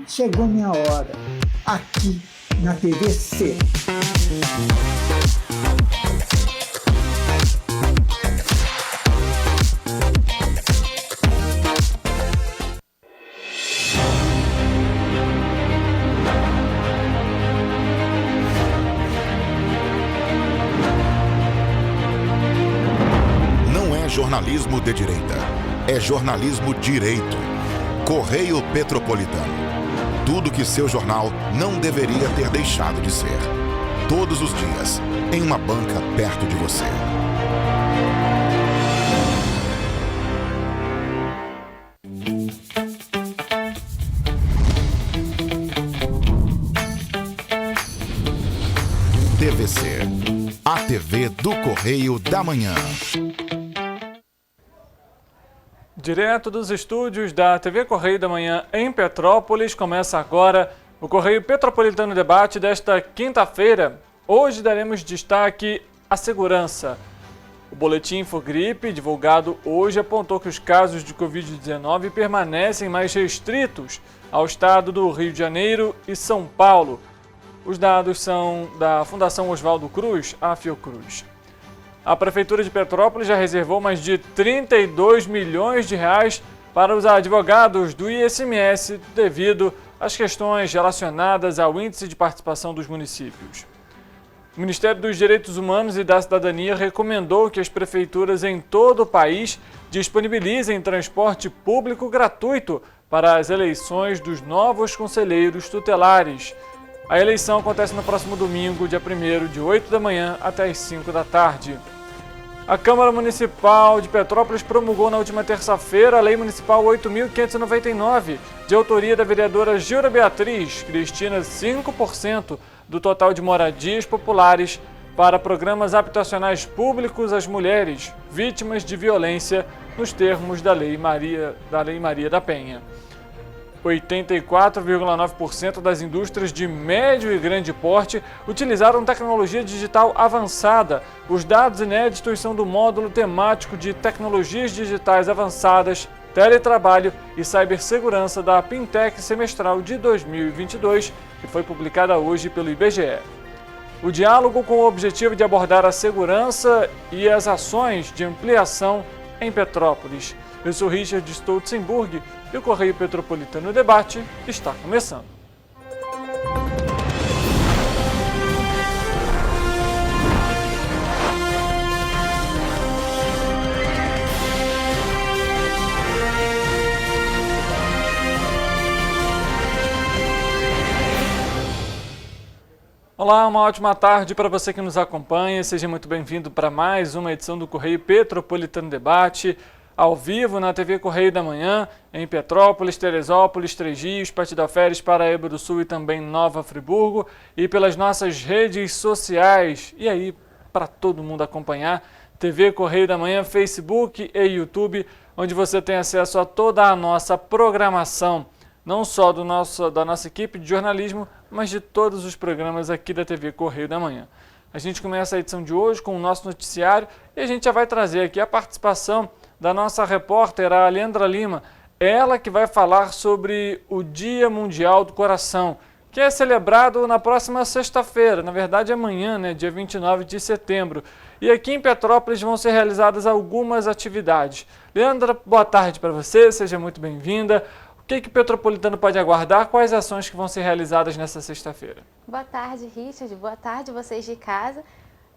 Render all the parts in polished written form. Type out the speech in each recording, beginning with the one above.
chegou minha hora, aqui na TVC. Não é jornalismo de direita, é jornalismo direito. Correio Petropolitano. Tudo que seu jornal não deveria ter deixado de ser. Todos os dias, em uma banca perto de você. TVC, a TV do Correio da Manhã. Direto dos estúdios da TV Correio da Manhã em Petrópolis, começa agora o Correio Petropolitano Debate desta quinta-feira. Hoje daremos destaque à segurança. O boletim Infogripe, divulgado hoje, apontou que os casos de Covid-19 permanecem mais restritos ao estado do Rio de Janeiro e São Paulo. Os dados são da Fundação Oswaldo Cruz, a Fiocruz. A Prefeitura de Petrópolis já reservou mais de 32 milhões de reais para os advogados do ICMS devido às questões relacionadas ao índice de participação dos municípios. O Ministério dos Direitos Humanos e da Cidadania recomendou que as prefeituras em todo o país disponibilizem transporte público gratuito para as eleições dos novos conselheiros tutelares. A eleição acontece no próximo domingo, dia 1º, de 8 da manhã até as 5 da tarde. A Câmara Municipal de Petrópolis promulgou na última terça-feira a Lei Municipal 8.599, de autoria da vereadora Gilda Beatriz, que destina 5% do total de moradias populares para programas habitacionais públicos às mulheres vítimas de violência, nos termos da Lei Maria da Penha. 84,9% das indústrias de médio e grande porte utilizaram tecnologia digital avançada. Os dados inéditos são do módulo temático de tecnologias digitais avançadas, teletrabalho e cibersegurança da Pintec semestral de 2022, que foi publicada hoje pelo IBGE. O diálogo com o objetivo de abordar a segurança e as ações de ampliação em Petrópolis. Eu sou Richard Stolzenburg e o Correio Petropolitano Debate está começando. Olá, uma ótima tarde para você que nos acompanha. Seja muito bem-vindo para mais uma edição do Correio Petropolitano Debate, ao vivo na TV Correio da Manhã, em Petrópolis, Teresópolis, Três Rios, Partidaférias, Paraíba do Sul e também Nova Friburgo, e pelas nossas redes sociais. E aí, para todo mundo acompanhar, TV Correio da Manhã, Facebook e YouTube, onde você tem acesso a toda a nossa programação, não só da nossa equipe de jornalismo, mas de todos os programas aqui da TV Correio da Manhã. A gente começa a edição de hoje com o nosso noticiário e a gente já vai trazer aqui a participação da nossa repórter, a Leandra Lima, ela que vai falar sobre o Dia Mundial do Coração, que é celebrado na próxima sexta-feira, na verdade amanhã, né, dia 29 de setembro. E aqui em Petrópolis vão ser realizadas algumas atividades. Leandra, boa tarde para você, seja muito bem-vinda. O que o Petropolitano pode aguardar? Quais ações que vão ser realizadas nessa sexta-feira? Boa tarde, Richard. Boa tarde, vocês de casa.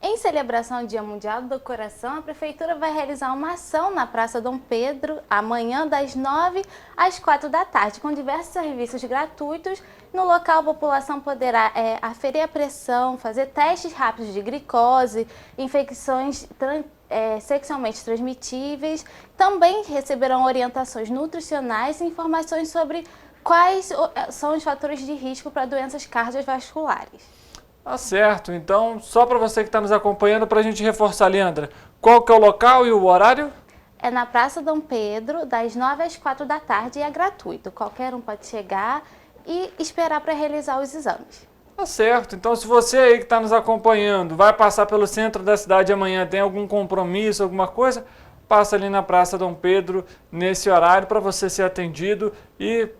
Em celebração ao Dia Mundial do Coração, a Prefeitura vai realizar uma ação na Praça Dom Pedro, amanhã das 9 às 4 da tarde, com diversos serviços gratuitos. No local, a população poderá aferir a pressão, fazer testes rápidos de glicose, infecções sexualmente transmitíveis. Também receberão orientações nutricionais e informações sobre quais são os fatores de risco para doenças cardiovasculares. Tá certo, então só para você que está nos acompanhando, para a gente reforçar, Leandra, qual que é o local e o horário? É na Praça Dom Pedro, das 9 às 4 da tarde e é gratuito. Qualquer um pode chegar e esperar para realizar os exames. Tá certo, então se você aí que está nos acompanhando vai passar pelo centro da cidade amanhã, tem algum compromisso, alguma coisa, passa ali na Praça Dom Pedro nesse horário para você ser atendido e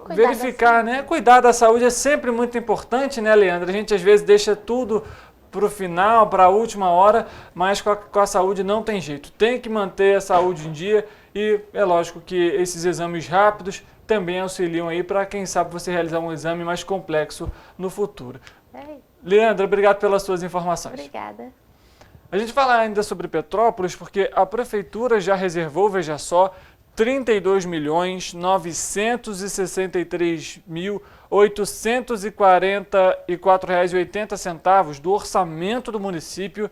verificar, né? Cuidar da saúde é sempre muito importante, né, Leandro? A gente às vezes deixa tudo para o final, para a última hora, mas com a saúde não tem jeito. Tem que manter a saúde em dia e é lógico que esses exames rápidos também auxiliam aí para, quem sabe, você realizar um exame mais complexo no futuro. Leandro, obrigado pelas suas informações. Obrigada. A gente fala ainda sobre Petrópolis porque a prefeitura já reservou, veja só, R$ 32.963.844,80 do orçamento do município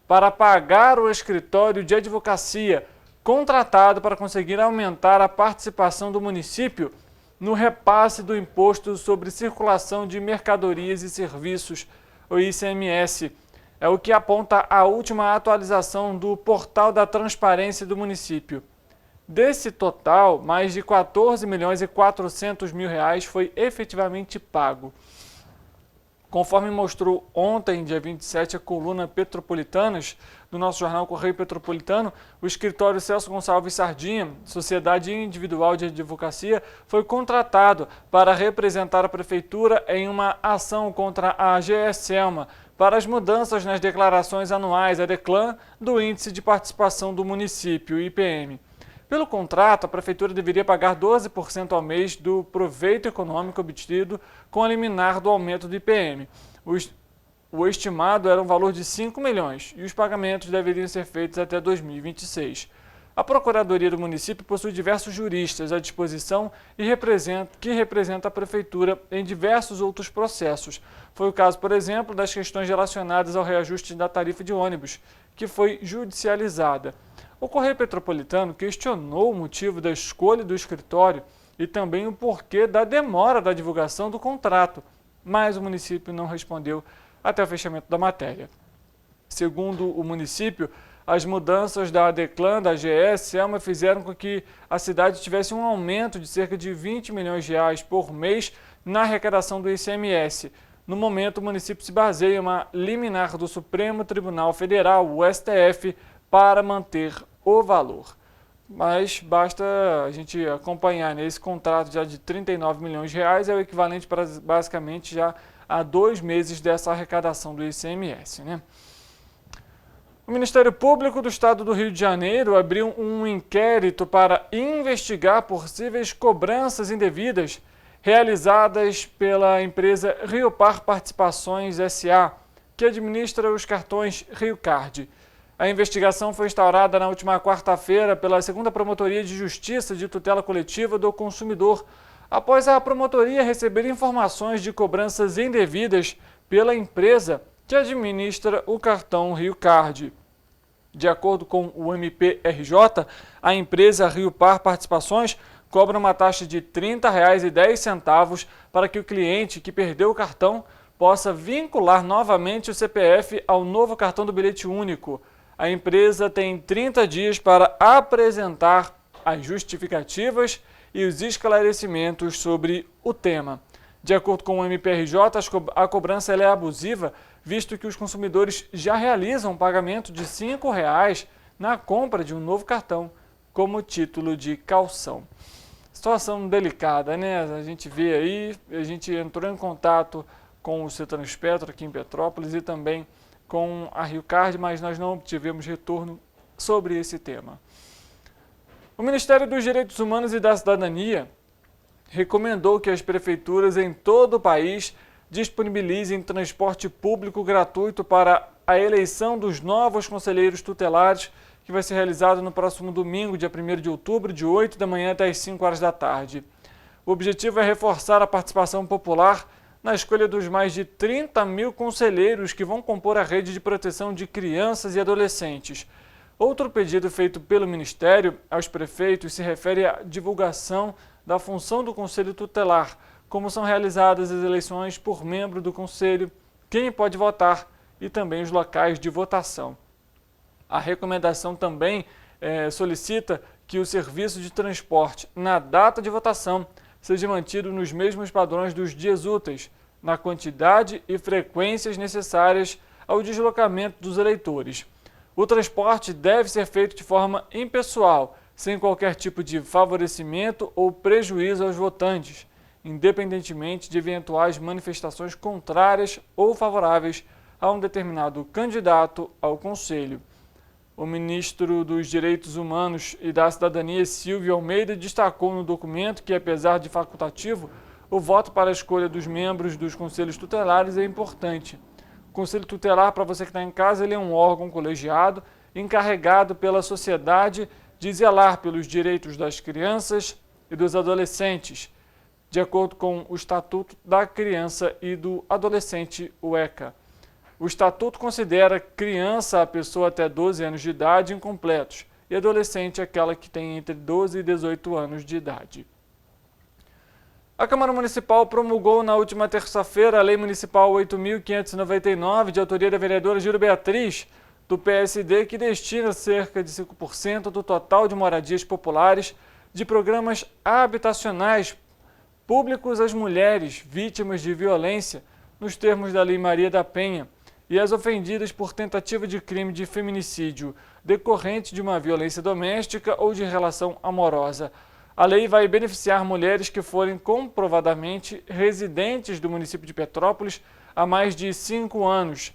para pagar o escritório de advocacia contratado para conseguir aumentar a participação do município no repasse do Imposto sobre Circulação de Mercadorias e Serviços, o ICMS. É o que aponta a última atualização do Portal da Transparência do município. Desse total, mais de R$ 14.400.000 foi efetivamente pago. Conforme mostrou ontem, dia 27, a coluna Petropolitanas do nosso jornal Correio Petropolitano, o escritório Celso Gonçalves Sardinha, Sociedade Individual de Advocacia, foi contratado para representar a prefeitura em uma ação contra a AGE Selma para as mudanças nas declarações anuais, a DECLAN, do Índice de Participação do Município, IPM. Pelo contrato, a Prefeitura deveria pagar 12% ao mês do proveito econômico obtido com a liminar do aumento do IPM. O estimado era um valor de 5 milhões e os pagamentos deveriam ser feitos até 2026. A Procuradoria do município possui diversos juristas à disposição que representa a Prefeitura em diversos outros processos. Foi o caso, por exemplo, das questões relacionadas ao reajuste da tarifa de ônibus, que foi judicializada. O Correio Petropolitano questionou o motivo da escolha do escritório e também o porquê da demora da divulgação do contrato, mas o município não respondeu até o fechamento da matéria. Segundo o município, as mudanças da DECLAN, da AGE Selma, fizeram com que a cidade tivesse um aumento de cerca de R$ 20 milhões por mês na arrecadação do ICMS. No momento, o município se baseia em uma liminar do Supremo Tribunal Federal, o STF, para manter o valor. Mas basta a gente acompanhar, né? Esse contrato já de R$ 39 milhões é o equivalente para basicamente já a 2 meses dessa arrecadação do ICMS, né? O Ministério Público do Estado do Rio de Janeiro abriu um inquérito para investigar possíveis cobranças indevidas realizadas pela empresa Rio Par Participações S.A., que administra os cartões Rio Card. A investigação foi instaurada na última quarta-feira pela 2ª Promotoria de Justiça de Tutela Coletiva do Consumidor, após a promotoria receber informações de cobranças indevidas pela empresa que administra o cartão Rio Card. De acordo com o MPRJ, a empresa Rio Par Participações cobra uma taxa de R$ 30,10 para que o cliente que perdeu o cartão possa vincular novamente o CPF ao novo cartão do bilhete único. A empresa tem 30 dias para apresentar as justificativas e os esclarecimentos sobre o tema. De acordo com o MPRJ, a cobrança é abusiva, visto que os consumidores já realizam um pagamento de R$ 5,00 na compra de um novo cartão, como título de caução. Situação delicada, né? A gente vê aí, a gente entrou em contato com o Cetrans-Petro aqui em Petrópolis e também com a Rio Card, mas nós não obtivemos retorno sobre esse tema. O Ministério dos Direitos Humanos e da Cidadania recomendou que as prefeituras em todo o país disponibilizem transporte público gratuito para a eleição dos novos conselheiros tutelares, que vai ser realizado no próximo domingo, dia 1º de outubro, de 8 da manhã até as 5 horas da tarde. O objetivo é reforçar a participação popular na escolha dos mais de 30 mil conselheiros que vão compor a rede de proteção de crianças e adolescentes. Outro pedido feito pelo Ministério aos prefeitos se refere à divulgação da função do Conselho Tutelar, como são realizadas as eleições por membro do Conselho, quem pode votar e também os locais de votação. A recomendação também solicita que o serviço de transporte na data de votação seja mantido nos mesmos padrões dos dias úteis, na quantidade e frequências necessárias ao deslocamento dos eleitores. O transporte deve ser feito de forma impessoal, sem qualquer tipo de favorecimento ou prejuízo aos votantes. independentemente de eventuais manifestações contrárias ou favoráveis a um determinado candidato ao Conselho. O ministro dos Direitos Humanos e da Cidadania, Silvio Almeida, destacou no documento que, apesar de facultativo, o voto para a escolha dos membros dos conselhos tutelares é importante. O Conselho Tutelar, para você que está em casa, ele é um órgão colegiado encarregado pela sociedade de zelar pelos direitos das crianças e dos adolescentes, de acordo com o Estatuto da Criança e do Adolescente, o ECA. O Estatuto considera criança a pessoa até 12 anos de idade incompletos e adolescente aquela que tem entre 12 e 18 anos de idade. A Câmara Municipal promulgou na última terça-feira a Lei Municipal 8.599, de autoria da vereadora Giro Beatriz, do PSD, que destina cerca de 5% do total de moradias populares de programas habitacionais públicos às mulheres vítimas de violência, nos termos da Lei Maria da Penha, e as ofendidas por tentativa de crime de feminicídio decorrente de uma violência doméstica ou de relação amorosa. A lei vai beneficiar mulheres que forem comprovadamente residentes do município de Petrópolis há mais de 5 anos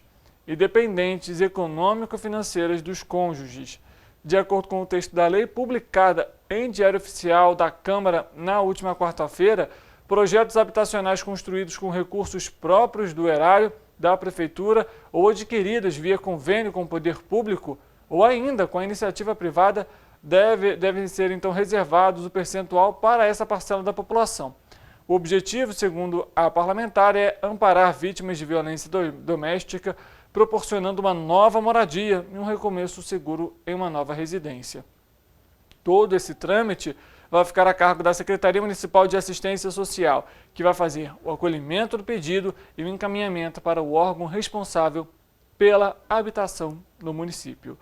e dependentes econômico-financeiras dos cônjuges. De acordo com o texto da lei, publicada em Diário Oficial da Câmara na última quarta-feira, projetos habitacionais construídos com recursos próprios do erário da Prefeitura ou adquiridas via convênio com o poder público ou ainda com a iniciativa privada devem ser então reservados o percentual para essa parcela da população. O objetivo, segundo a parlamentar, é amparar vítimas de violência doméstica, proporcionando uma nova moradia e um recomeço seguro em uma nova residência. Todo esse trâmite vai ficar a cargo da Secretaria Municipal de Assistência Social, que vai fazer o acolhimento do pedido e o encaminhamento para o órgão responsável pela habitação no município.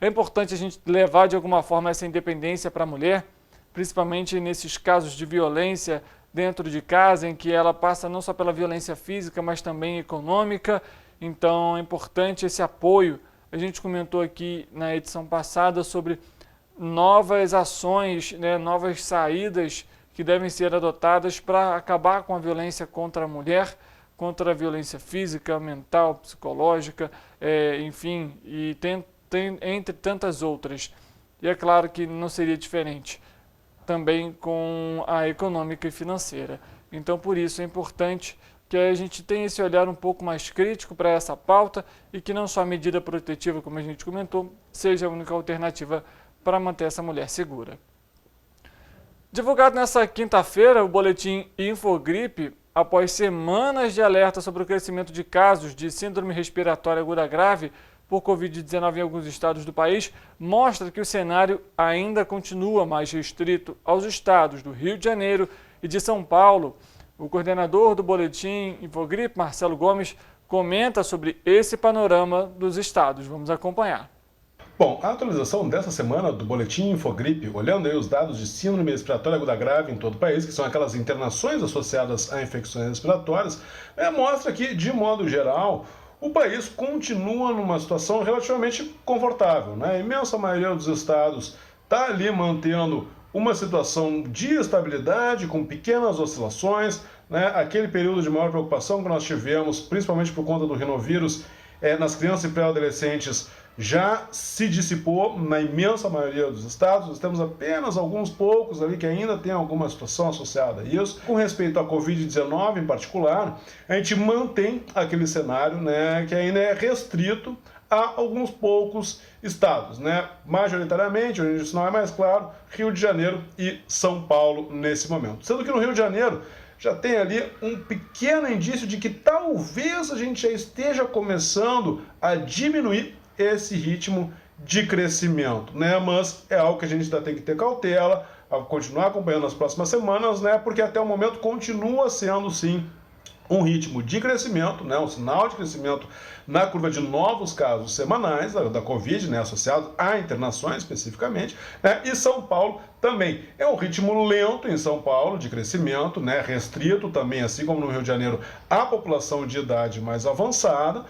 É importante a gente levar de alguma forma essa independência para a mulher, principalmente nesses casos de violência dentro de casa, em que ela passa não só pela violência física, mas também econômica. Então é importante esse apoio. A gente comentou aqui na edição passada sobre novas ações, novas saídas que devem ser adotadas para acabar com a violência contra a mulher, contra a violência física, mental, psicológica, enfim, e entre tantas outras. E é claro que não seria diferente também com a econômica e financeira. Então, por isso é importante que a gente tenha esse olhar um pouco mais crítico para essa pauta e que não só a medida protetiva, como a gente comentou, seja a única alternativa para manter essa mulher segura. Divulgado nesta quinta-feira, o boletim Infogripe, após semanas de alerta sobre o crescimento de casos de síndrome respiratória aguda grave por Covid-19 em alguns estados do país, mostra que o cenário ainda continua mais restrito aos estados do Rio de Janeiro e de São Paulo. O coordenador do boletim Infogripe, Marcelo Gomes, comenta sobre esse panorama dos estados. Vamos acompanhar. Bom, a atualização dessa semana do boletim Infogripe, olhando aí os dados de síndrome respiratória aguda grave em todo o país, que são aquelas internações associadas a infecções respiratórias, mostra que, de modo geral, o país continua numa situação relativamente confortável, A imensa maioria dos estados está ali mantendo uma situação de estabilidade, com pequenas oscilações, Aquele período de maior preocupação que nós tivemos, principalmente por conta do rinovírus, nas crianças e pré-adolescentes, já se dissipou na imensa maioria dos estados. Nós temos apenas alguns poucos ali que ainda tem alguma situação associada a isso. Com respeito à Covid-19 em particular, a gente mantém aquele cenário, que ainda é restrito a alguns poucos estados, Majoritariamente, onde isso não é mais claro, Rio de Janeiro e São Paulo nesse momento. Sendo que no Rio de Janeiro já tem ali um pequeno indício de que talvez a gente já esteja começando a diminuir esse ritmo de crescimento, Mas é algo que a gente ainda tem que ter cautela, a continuar acompanhando nas próximas semanas, Porque até o momento continua sendo, sim, um ritmo de crescimento, um sinal de crescimento na curva de novos casos semanais da Covid, associado a internações especificamente, e São Paulo também. É um ritmo lento em São Paulo de crescimento, restrito também, assim como no Rio de Janeiro, à população de idade mais avançada,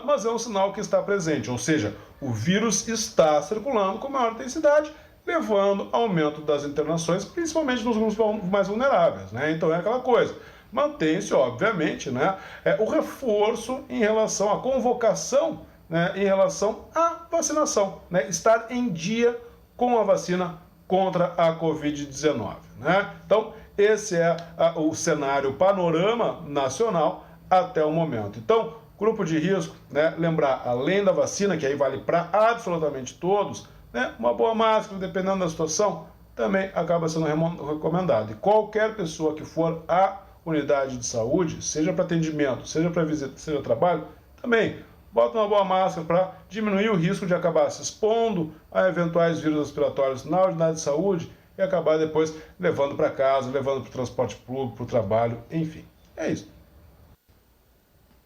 mas é um sinal que está presente, ou seja, o vírus está circulando com maior intensidade, levando ao aumento das internações, principalmente nos grupos mais vulneráveis, né? Então é aquela coisa. Mantém-se, obviamente, né, o reforço em relação à convocação, né, em relação à vacinação, né, estar em dia com a vacina contra a Covid-19. Né? Então, esse é o cenário, o panorama nacional até o momento. Então, grupo de risco, né, lembrar, além da vacina, que aí vale para absolutamente todos, né, uma boa máscara, dependendo da situação, também acaba sendo recomendado. E qualquer pessoa que for à unidade de saúde, seja para atendimento, seja para visita, seja trabalho, também bota uma boa máscara para diminuir o risco de acabar se expondo a eventuais vírus respiratórios na unidade de saúde e acabar depois levando para casa, levando para o transporte público, para o trabalho, enfim. É isso.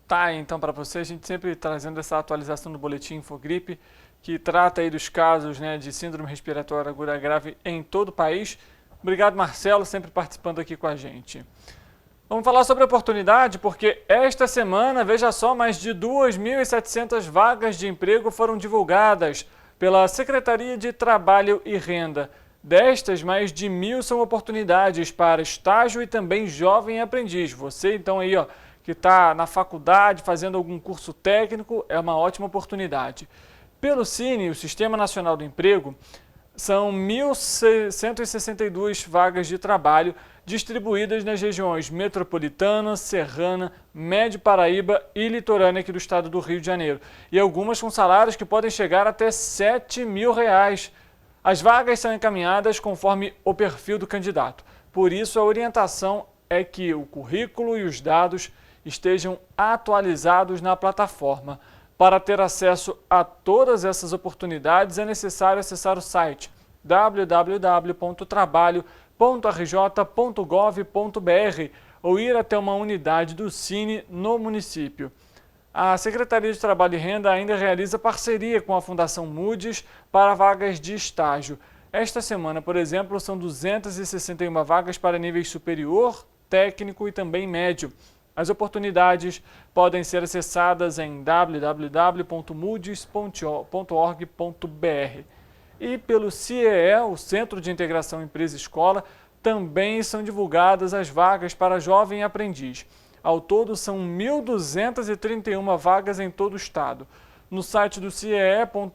Tá, então para você, a gente sempre trazendo essa atualização do boletim Infogripe, que trata aí dos casos, né, de síndrome respiratória aguda grave em todo o país. Obrigado, Marcelo, sempre participando aqui com a gente. Vamos falar sobre oportunidade, porque esta semana, veja só, mais de 2.700 vagas de emprego foram divulgadas pela Secretaria de Trabalho e Renda. Destas, mais de 1.000 são oportunidades para estágio e também jovem aprendiz. Você, então, aí, ó, que está na faculdade, fazendo algum curso técnico, é uma ótima oportunidade. Pelo Cine, o Sistema Nacional do Emprego, são 1.162 vagas de trabalho distribuídas nas regiões metropolitana, serrana, médio Paraíba e litorânea aqui do estado do Rio de Janeiro. E algumas com salários que podem chegar até R$ 7.000. As vagas são encaminhadas conforme o perfil do candidato. Por isso, a orientação é que o currículo e os dados estejam atualizados na plataforma. Para ter acesso a todas essas oportunidades, é necessário acessar o site www.trabalho.rj.gov.br ou ir até uma unidade do Cine no município. A Secretaria de Trabalho e Renda ainda realiza parceria com a Fundação Moody's para vagas de estágio. Esta semana, por exemplo, são 261 vagas para níveis superior, técnico e também médio. As oportunidades podem ser acessadas em www.moodys.org.br. E pelo CIEE, o Centro de Integração Empresa-Escola, também são divulgadas as vagas para jovem aprendiz. Ao todo, são 1.231 vagas em todo o estado. No site do ciee.org.br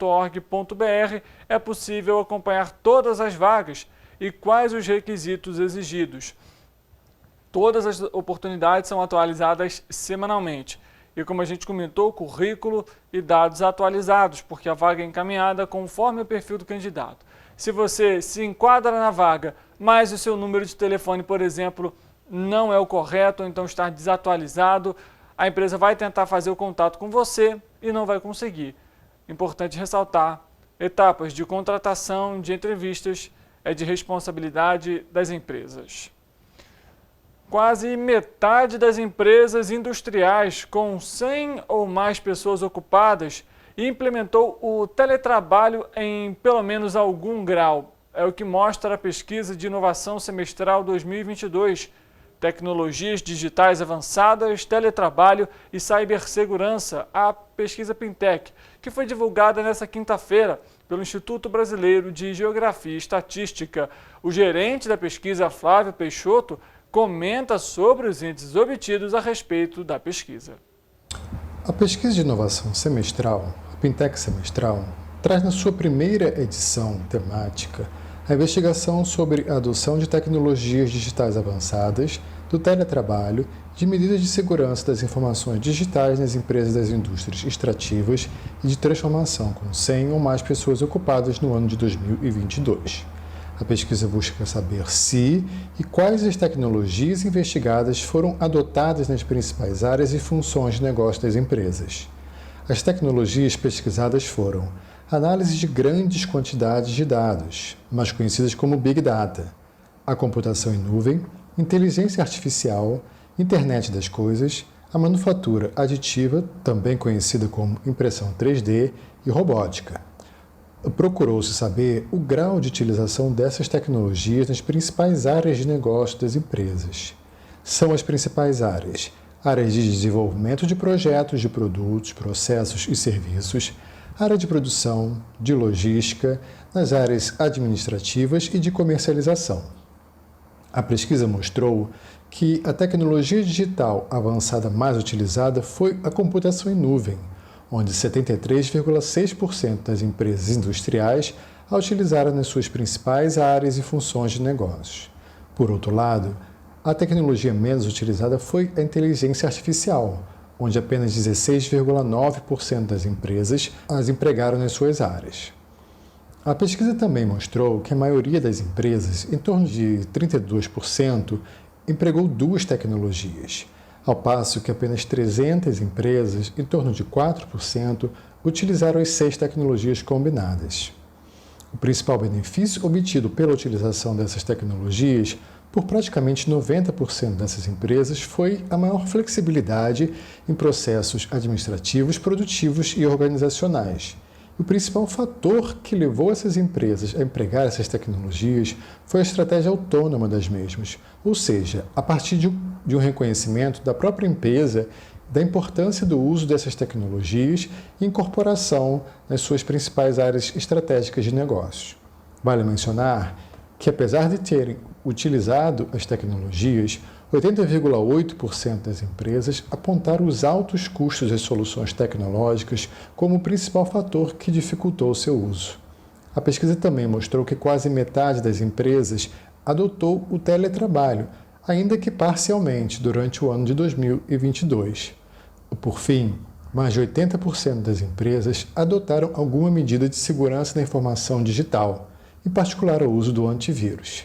é possível acompanhar todas as vagas e quais os requisitos exigidos. Todas as oportunidades são atualizadas semanalmente. E como a gente comentou, currículo e dados atualizados, porque a vaga é encaminhada conforme o perfil do candidato. Se você se enquadra na vaga, mas o seu número de telefone, por exemplo, não é o correto, ou então está desatualizado, a empresa vai tentar fazer o contato com você e não vai conseguir. Importante ressaltar, etapas de contratação, de entrevistas, é de responsabilidade das empresas. Quase metade das empresas industriais com 100 ou mais pessoas ocupadas implementou o teletrabalho em pelo menos algum grau. É o que mostra a pesquisa de inovação semestral 2022. Tecnologias digitais avançadas, teletrabalho e cibersegurança, a pesquisa Pintec, que foi divulgada nesta quinta-feira pelo Instituto Brasileiro de Geografia e Estatística. O gerente da pesquisa, Flávio Peixoto, comenta sobre os índices obtidos a respeito da pesquisa. A pesquisa de inovação semestral, a Pintec Semestral, traz na sua primeira edição temática a investigação sobre a adoção de tecnologias digitais avançadas, do teletrabalho, de medidas de segurança das informações digitais nas empresas das indústrias extrativas e de transformação, com 100 ou mais pessoas ocupadas no ano de 2022. A pesquisa busca saber se e quais as tecnologias investigadas foram adotadas nas principais áreas e funções de negócio das empresas. As tecnologias pesquisadas foram análise de grandes quantidades de dados, mais conhecidas como Big Data, a computação em nuvem, inteligência artificial, internet das coisas, a manufatura aditiva, também conhecida como impressão 3D, e robótica. Procurou-se saber o grau de utilização dessas tecnologias nas principais áreas de negócio das empresas. São as principais áreas: áreas de desenvolvimento de projetos de produtos, processos e serviços, área de produção, de logística, nas áreas administrativas e de comercialização. A pesquisa mostrou que a tecnologia digital avançada mais utilizada foi a computação em nuvem, onde 73,6% das empresas industriais a utilizaram nas suas principais áreas e funções de negócios. Por outro lado, a tecnologia menos utilizada foi a inteligência artificial, onde apenas 16,9% das empresas as empregaram nas suas áreas. A pesquisa também mostrou que a maioria das empresas, em torno de 32%, empregou duas tecnologias, ao passo que apenas 300 empresas, em torno de 4%, utilizaram as 6 tecnologias combinadas. O principal benefício obtido pela utilização dessas tecnologias por praticamente 90% dessas empresas foi a maior flexibilidade em processos administrativos, produtivos e organizacionais. O principal fator que levou essas empresas a empregar essas tecnologias foi a estratégia autônoma das mesmas, ou seja, a partir de um reconhecimento da própria empresa da importância do uso dessas tecnologias e incorporação nas suas principais áreas estratégicas de negócio. Vale mencionar que, apesar de terem utilizado as tecnologias, 80,8% das empresas apontaram os altos custos das soluções tecnológicas como o principal fator que dificultou seu uso. A pesquisa também mostrou que quase metade das empresas adotou o teletrabalho, ainda que parcialmente, durante o ano de 2022. Por fim, mais de 80% das empresas adotaram alguma medida de segurança da informação digital, em particular o uso do antivírus.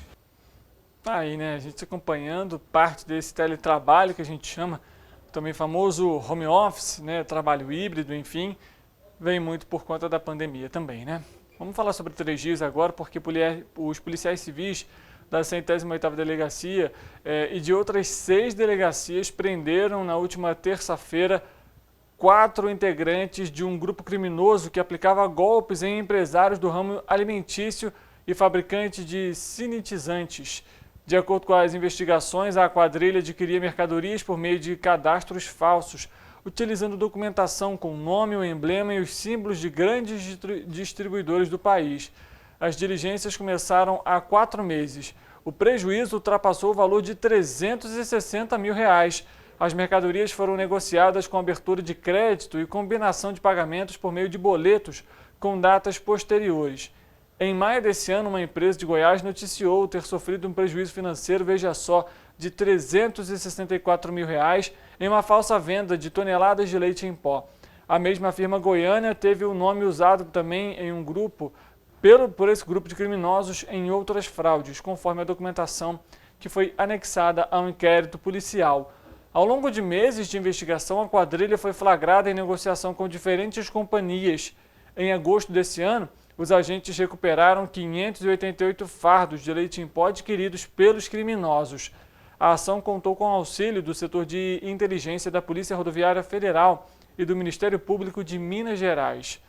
Aí, né, a gente acompanhando parte desse teletrabalho que a gente chama, também famoso home office, né, trabalho híbrido, enfim, vem muito por conta da pandemia também, né? Vamos falar sobre 3Gs agora, porque os policiais civis da 108ª Delegacia e de outras 6 delegacias prenderam na última terça-feira 4 integrantes de um grupo criminoso que aplicava golpes em empresários do ramo alimentício e fabricante de sintetizantes. De acordo com as investigações, a quadrilha adquiria mercadorias por meio de cadastros falsos, utilizando documentação com o nome, o emblema e os símbolos de grandes distribuidores do país. As diligências começaram há 4 meses. O prejuízo ultrapassou o valor de R$ 360 mil. As mercadorias foram negociadas com abertura de crédito e combinação de pagamentos por meio de boletos com datas posteriores. Em maio desse ano, uma empresa de Goiás noticiou ter sofrido um prejuízo financeiro, veja só, de R$ 364 mil em uma falsa venda de toneladas de leite em pó. A mesma firma goiana teve o nome usado também em um grupo, por esse grupo de criminosos em outras fraudes, conforme a documentação que foi anexada ao inquérito policial. Ao longo de meses de investigação, a quadrilha foi flagrada em negociação com diferentes companhias. Em agosto desse ano, os agentes recuperaram 588 fardos de leite em pó adquiridos pelos criminosos. A ação contou com o auxílio do setor de inteligência da Polícia Rodoviária Federal e do Ministério Público de Minas Gerais.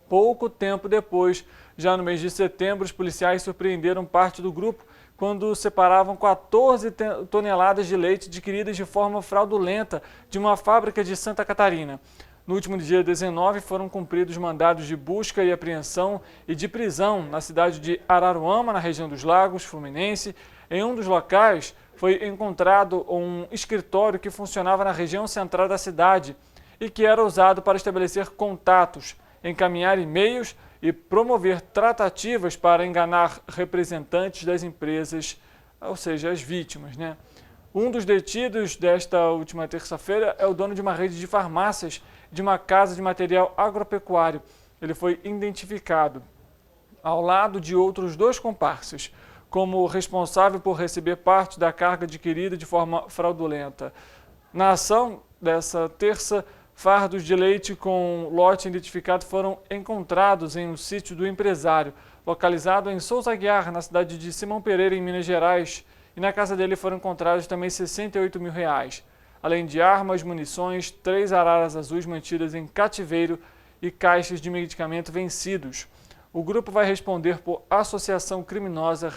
Pouco tempo depois, já no mês de setembro, os policiais surpreenderam parte do grupo quando separavam 14 toneladas de leite adquiridas de forma fraudulenta de uma fábrica de Santa Catarina. No último dia 19, foram cumpridos mandados de busca e apreensão e de prisão na cidade de Araruama, na região dos Lagos, Fluminense. Em um dos locais, foi encontrado um escritório que funcionava na região central da cidade e que era usado para estabelecer contatos, encaminhar e-mails e promover tratativas para enganar representantes das empresas, ou seja, as vítimas, né? Um dos detidos desta última terça-feira é o dono de uma rede de farmácias de uma casa de material agropecuário. Ele foi identificado ao lado de outros 2 comparsas como responsável por receber parte da carga adquirida de forma fraudulenta. Na ação dessa terça, fardos de leite com lote identificado foram encontrados em um sítio do empresário, localizado em Souza Aguiar, na cidade de Simão Pereira, em Minas Gerais, e na casa dele foram encontrados também R$ 68 mil. Além de armas, munições, 3 araras azuis mantidas em cativeiro e caixas de medicamento vencidos. O grupo vai responder por associação criminosa,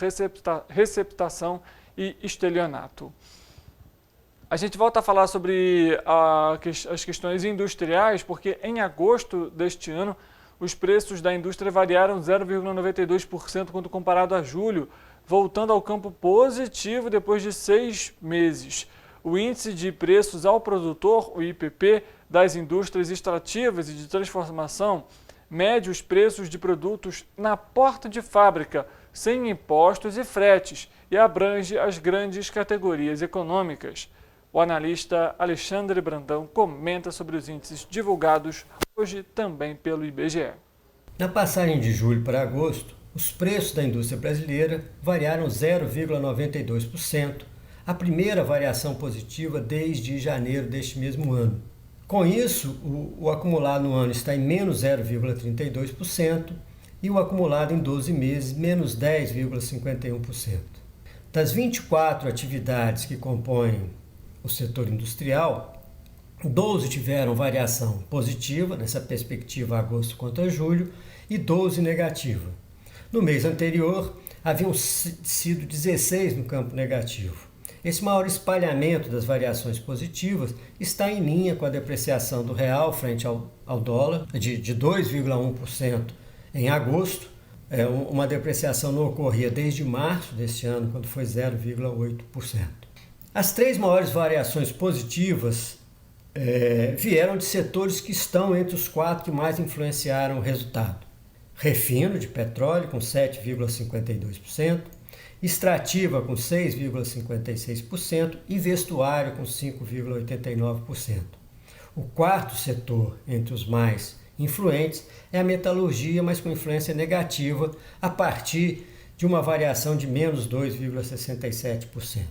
receptação e estelionato. A gente volta a falar sobre as questões industriais, porque em agosto deste ano, os preços da indústria variaram 0,92% quando comparado a julho, voltando ao campo positivo depois de 6 meses. O índice de preços ao produtor, o IPP, das indústrias extrativas e de transformação, mede os preços de produtos na porta de fábrica, sem impostos e fretes, e abrange as grandes categorias econômicas. O analista Alexandre Brandão comenta sobre os índices divulgados hoje também pelo IBGE. Na passagem de julho para agosto, os preços da indústria brasileira variaram 0,92%, a primeira variação positiva desde janeiro deste mesmo ano. Com isso, o acumulado no ano está em menos 0,32% e o acumulado em 12 meses, menos 10,51%. Das 24 atividades que compõem o setor industrial, 12 tiveram variação positiva, nessa perspectiva agosto contra julho, e 12 negativa. No mês anterior, haviam sido 16 no campo negativo. Esse maior espalhamento das variações positivas está em linha com a depreciação do real frente ao dólar, de 2,1% em agosto. Uma depreciação não ocorria desde março deste ano, quando foi 0,8%. As 3 maiores variações positivas vieram de setores que estão entre os 4 que mais influenciaram o resultado. Refino de petróleo com 7,52%, extrativa com 6,56% e vestuário com 5,89%. O quarto setor entre os mais influentes é a metalurgia, mas com influência negativa a partir de uma variação de menos 2,67%.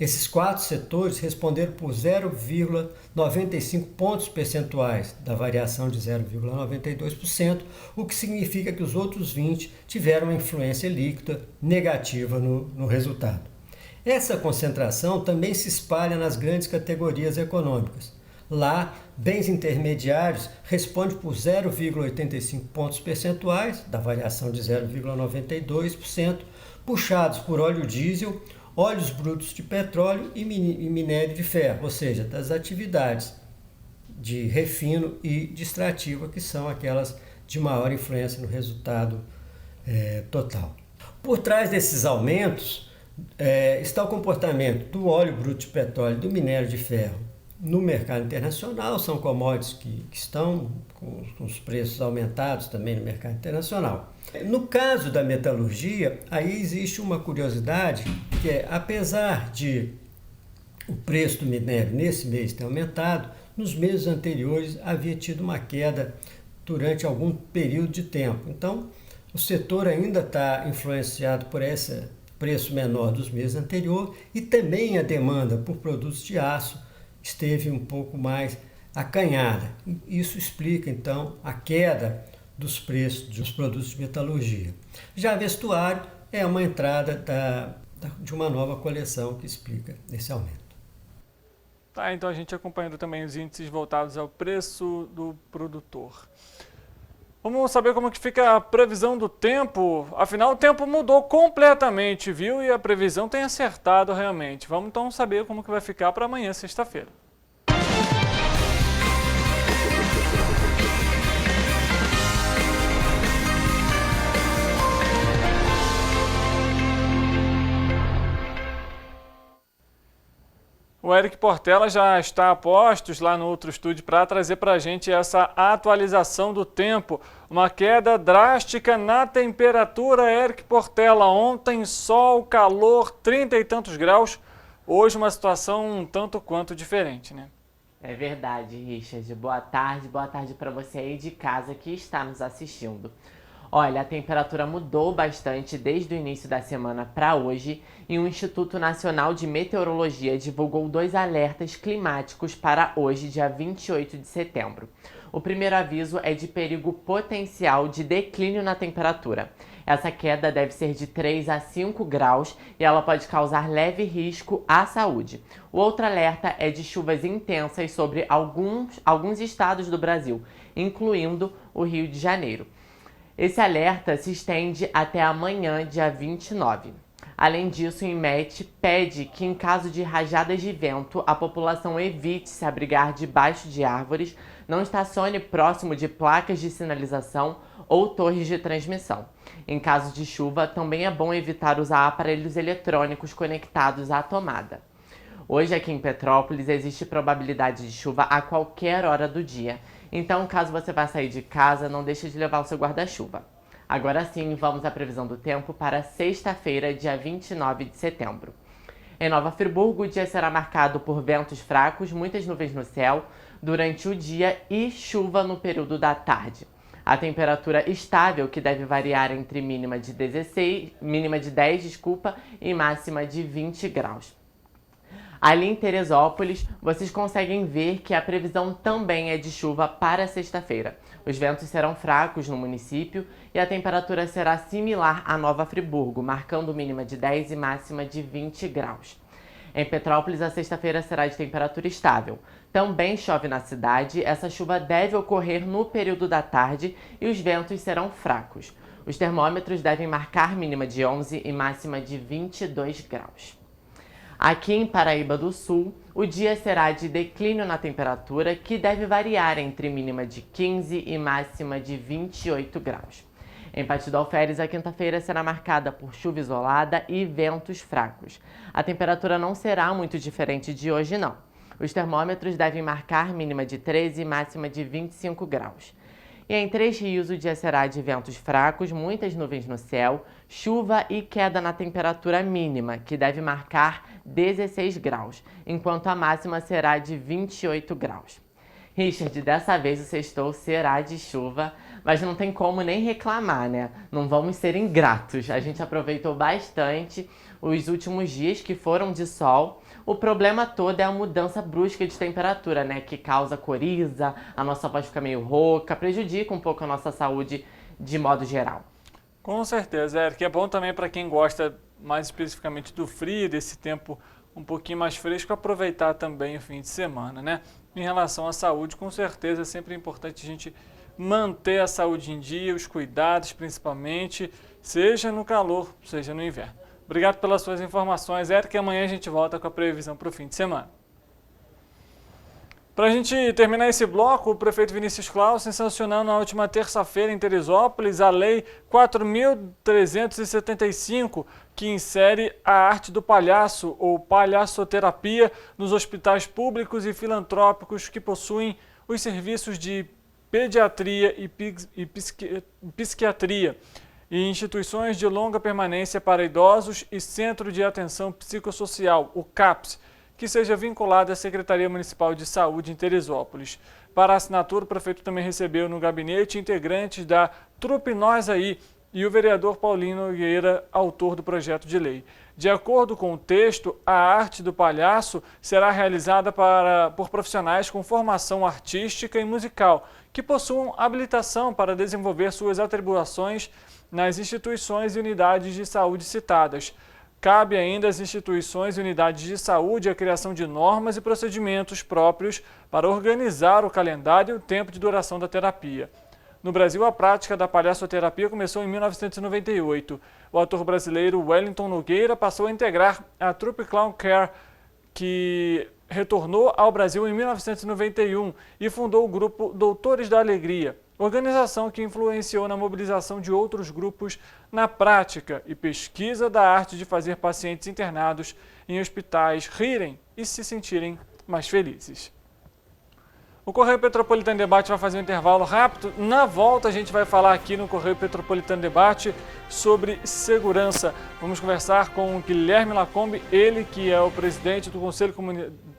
Esses 4 setores responderam por 0,95 pontos percentuais da variação de 0,92%, o que significa que os outros 20 tiveram uma influência líquida negativa no resultado. Essa concentração também se espalha nas grandes categorias econômicas. Lá, bens intermediários respondem por 0,85 pontos percentuais da variação de 0,92%, puxados por óleo diesel, óleos brutos de petróleo e minério de ferro, ou seja, das atividades de refino e de extrativa, que são aquelas de maior influência no resultado total. Por trás desses aumentos está o comportamento do óleo bruto de petróleo e do minério de ferro no mercado internacional. São commodities que estão com os preços aumentados também no mercado internacional. No caso da metalurgia, aí existe uma curiosidade, que é, apesar de o preço do minério nesse mês ter aumentado, nos meses anteriores havia tido uma queda durante algum período de tempo. Então, o setor ainda está influenciado por esse preço menor dos meses anteriores e também a demanda por produtos de aço esteve um pouco mais acanhada. Isso explica, então, a queda dos preços dos produtos de metalurgia. Já vestuário é uma entrada de uma nova coleção que explica esse aumento. Tá, então a gente acompanhando também os índices voltados ao preço do produtor. Vamos saber como que fica a previsão do tempo. Afinal, o tempo mudou completamente, viu? E a previsão tem acertado realmente. Vamos então saber como que vai ficar para amanhã, sexta-feira. O Eric Portela já está a postos lá no outro estúdio para trazer para a gente essa atualização do tempo. Uma queda drástica na temperatura, Eric Portela. Ontem sol, calor, 30 e tantos graus. Hoje uma situação um tanto quanto diferente, né? É verdade, Richard. Boa tarde para você aí de casa que está nos assistindo. Olha, a temperatura mudou bastante desde o início da semana para hoje e o Instituto Nacional de Meteorologia divulgou 2 alertas climáticos para hoje, dia 28 de setembro. O primeiro aviso é de perigo potencial de declínio na temperatura. Essa queda deve ser de 3 a 5 graus e ela pode causar leve risco à saúde. O outro alerta é de chuvas intensas sobre alguns estados do Brasil, incluindo o Rio de Janeiro. Esse alerta se estende até amanhã, dia 29. Além disso, o INMET pede que, em caso de rajadas de vento, a população evite se abrigar debaixo de árvores, não estacione próximo de placas de sinalização ou torres de transmissão. Em caso de chuva, também é bom evitar usar aparelhos eletrônicos conectados à tomada. Hoje, aqui em Petrópolis, existe probabilidade de chuva a qualquer hora do dia. Então, caso você vá sair de casa, não deixe de levar o seu guarda-chuva. Agora sim, vamos à previsão do tempo para sexta-feira, dia 29 de setembro. Em Nova Friburgo, o dia será marcado por ventos fracos, muitas nuvens no céu durante o dia e chuva no período da tarde. A temperatura estável, que deve variar entre mínima de 10, e máxima de 20 graus. Ali em Teresópolis, vocês conseguem ver que a previsão também é de chuva para sexta-feira. Os ventos serão fracos no município e a temperatura será similar a Nova Friburgo, marcando mínima de 10 e máxima de 20 graus. Em Petrópolis, a sexta-feira será de temperatura estável. Também chove na cidade, essa chuva deve ocorrer no período da tarde e os ventos serão fracos. Os termômetros devem marcar mínima de 11 e máxima de 22 graus. Aqui em Paraíba do Sul, o dia será de declínio na temperatura, que deve variar entre mínima de 15 e máxima de 28 graus. Em Partido Alferes, a quinta-feira será marcada por chuva isolada e ventos fracos. A temperatura não será muito diferente de hoje, não. Os termômetros devem marcar mínima de 13 e máxima de 25 graus. E em Três Rios, o dia será de ventos fracos, muitas nuvens no céu, chuva e queda na temperatura mínima, que deve marcar 16 graus, enquanto a máxima será de 28 graus. Richard, dessa vez o sextou será de chuva, mas não tem como nem reclamar, né? Não vamos ser ingratos. A gente aproveitou bastante os últimos dias que foram de sol. O problema todo é a mudança brusca de temperatura, né? Que causa coriza, a nossa voz fica meio rouca, prejudica um pouco a nossa saúde de modo geral. Com certeza, Eric. É bom também para quem gosta mais especificamente do frio, desse tempo um pouquinho mais fresco, aproveitar também o fim de semana, né? Em relação à saúde, com certeza é sempre importante a gente manter a saúde em dia, os cuidados principalmente, seja no calor, seja no inverno. Obrigado pelas suas informações, Eric. Amanhã a gente volta com a previsão para o fim de semana. Para a gente terminar esse bloco, o prefeito Vinícius Clausen sancionou na última terça-feira em Teresópolis a Lei 4.375, que insere a arte do palhaço ou palhaçoterapia nos hospitais públicos e filantrópicos que possuem os serviços de pediatria e psiquiatria e instituições de longa permanência para idosos e Centro de Atenção Psicossocial, o CAPS, que seja vinculado à Secretaria Municipal de Saúde em Teresópolis. Para a assinatura, o prefeito também recebeu no gabinete integrantes da Trupe Nós Aí e o vereador Paulinho Nogueira, autor do projeto de lei. De acordo com o texto, a arte do palhaço será realizada por profissionais com formação artística e musical, que possuam habilitação para desenvolver suas atribuições nas instituições e unidades de saúde citadas. Cabe ainda às instituições e unidades de saúde a criação de normas e procedimentos próprios para organizar o calendário e o tempo de duração da terapia. No Brasil, a prática da palhaçoterapia começou em 1998. O ator brasileiro Wellington Nogueira passou a integrar a Trupe Clown Care, que retornou ao Brasil em 1991 e fundou o grupo Doutores da Alegria, organização que influenciou na mobilização de outros grupos na prática e pesquisa da arte de fazer pacientes internados em hospitais rirem e se sentirem mais felizes. O Correio Petropolitano Debate vai fazer um intervalo rápido. Na volta a gente vai falar aqui no Correio Petropolitano Debate sobre segurança. Vamos conversar com o Guilherme Lacombe, ele que é o presidente do Conselho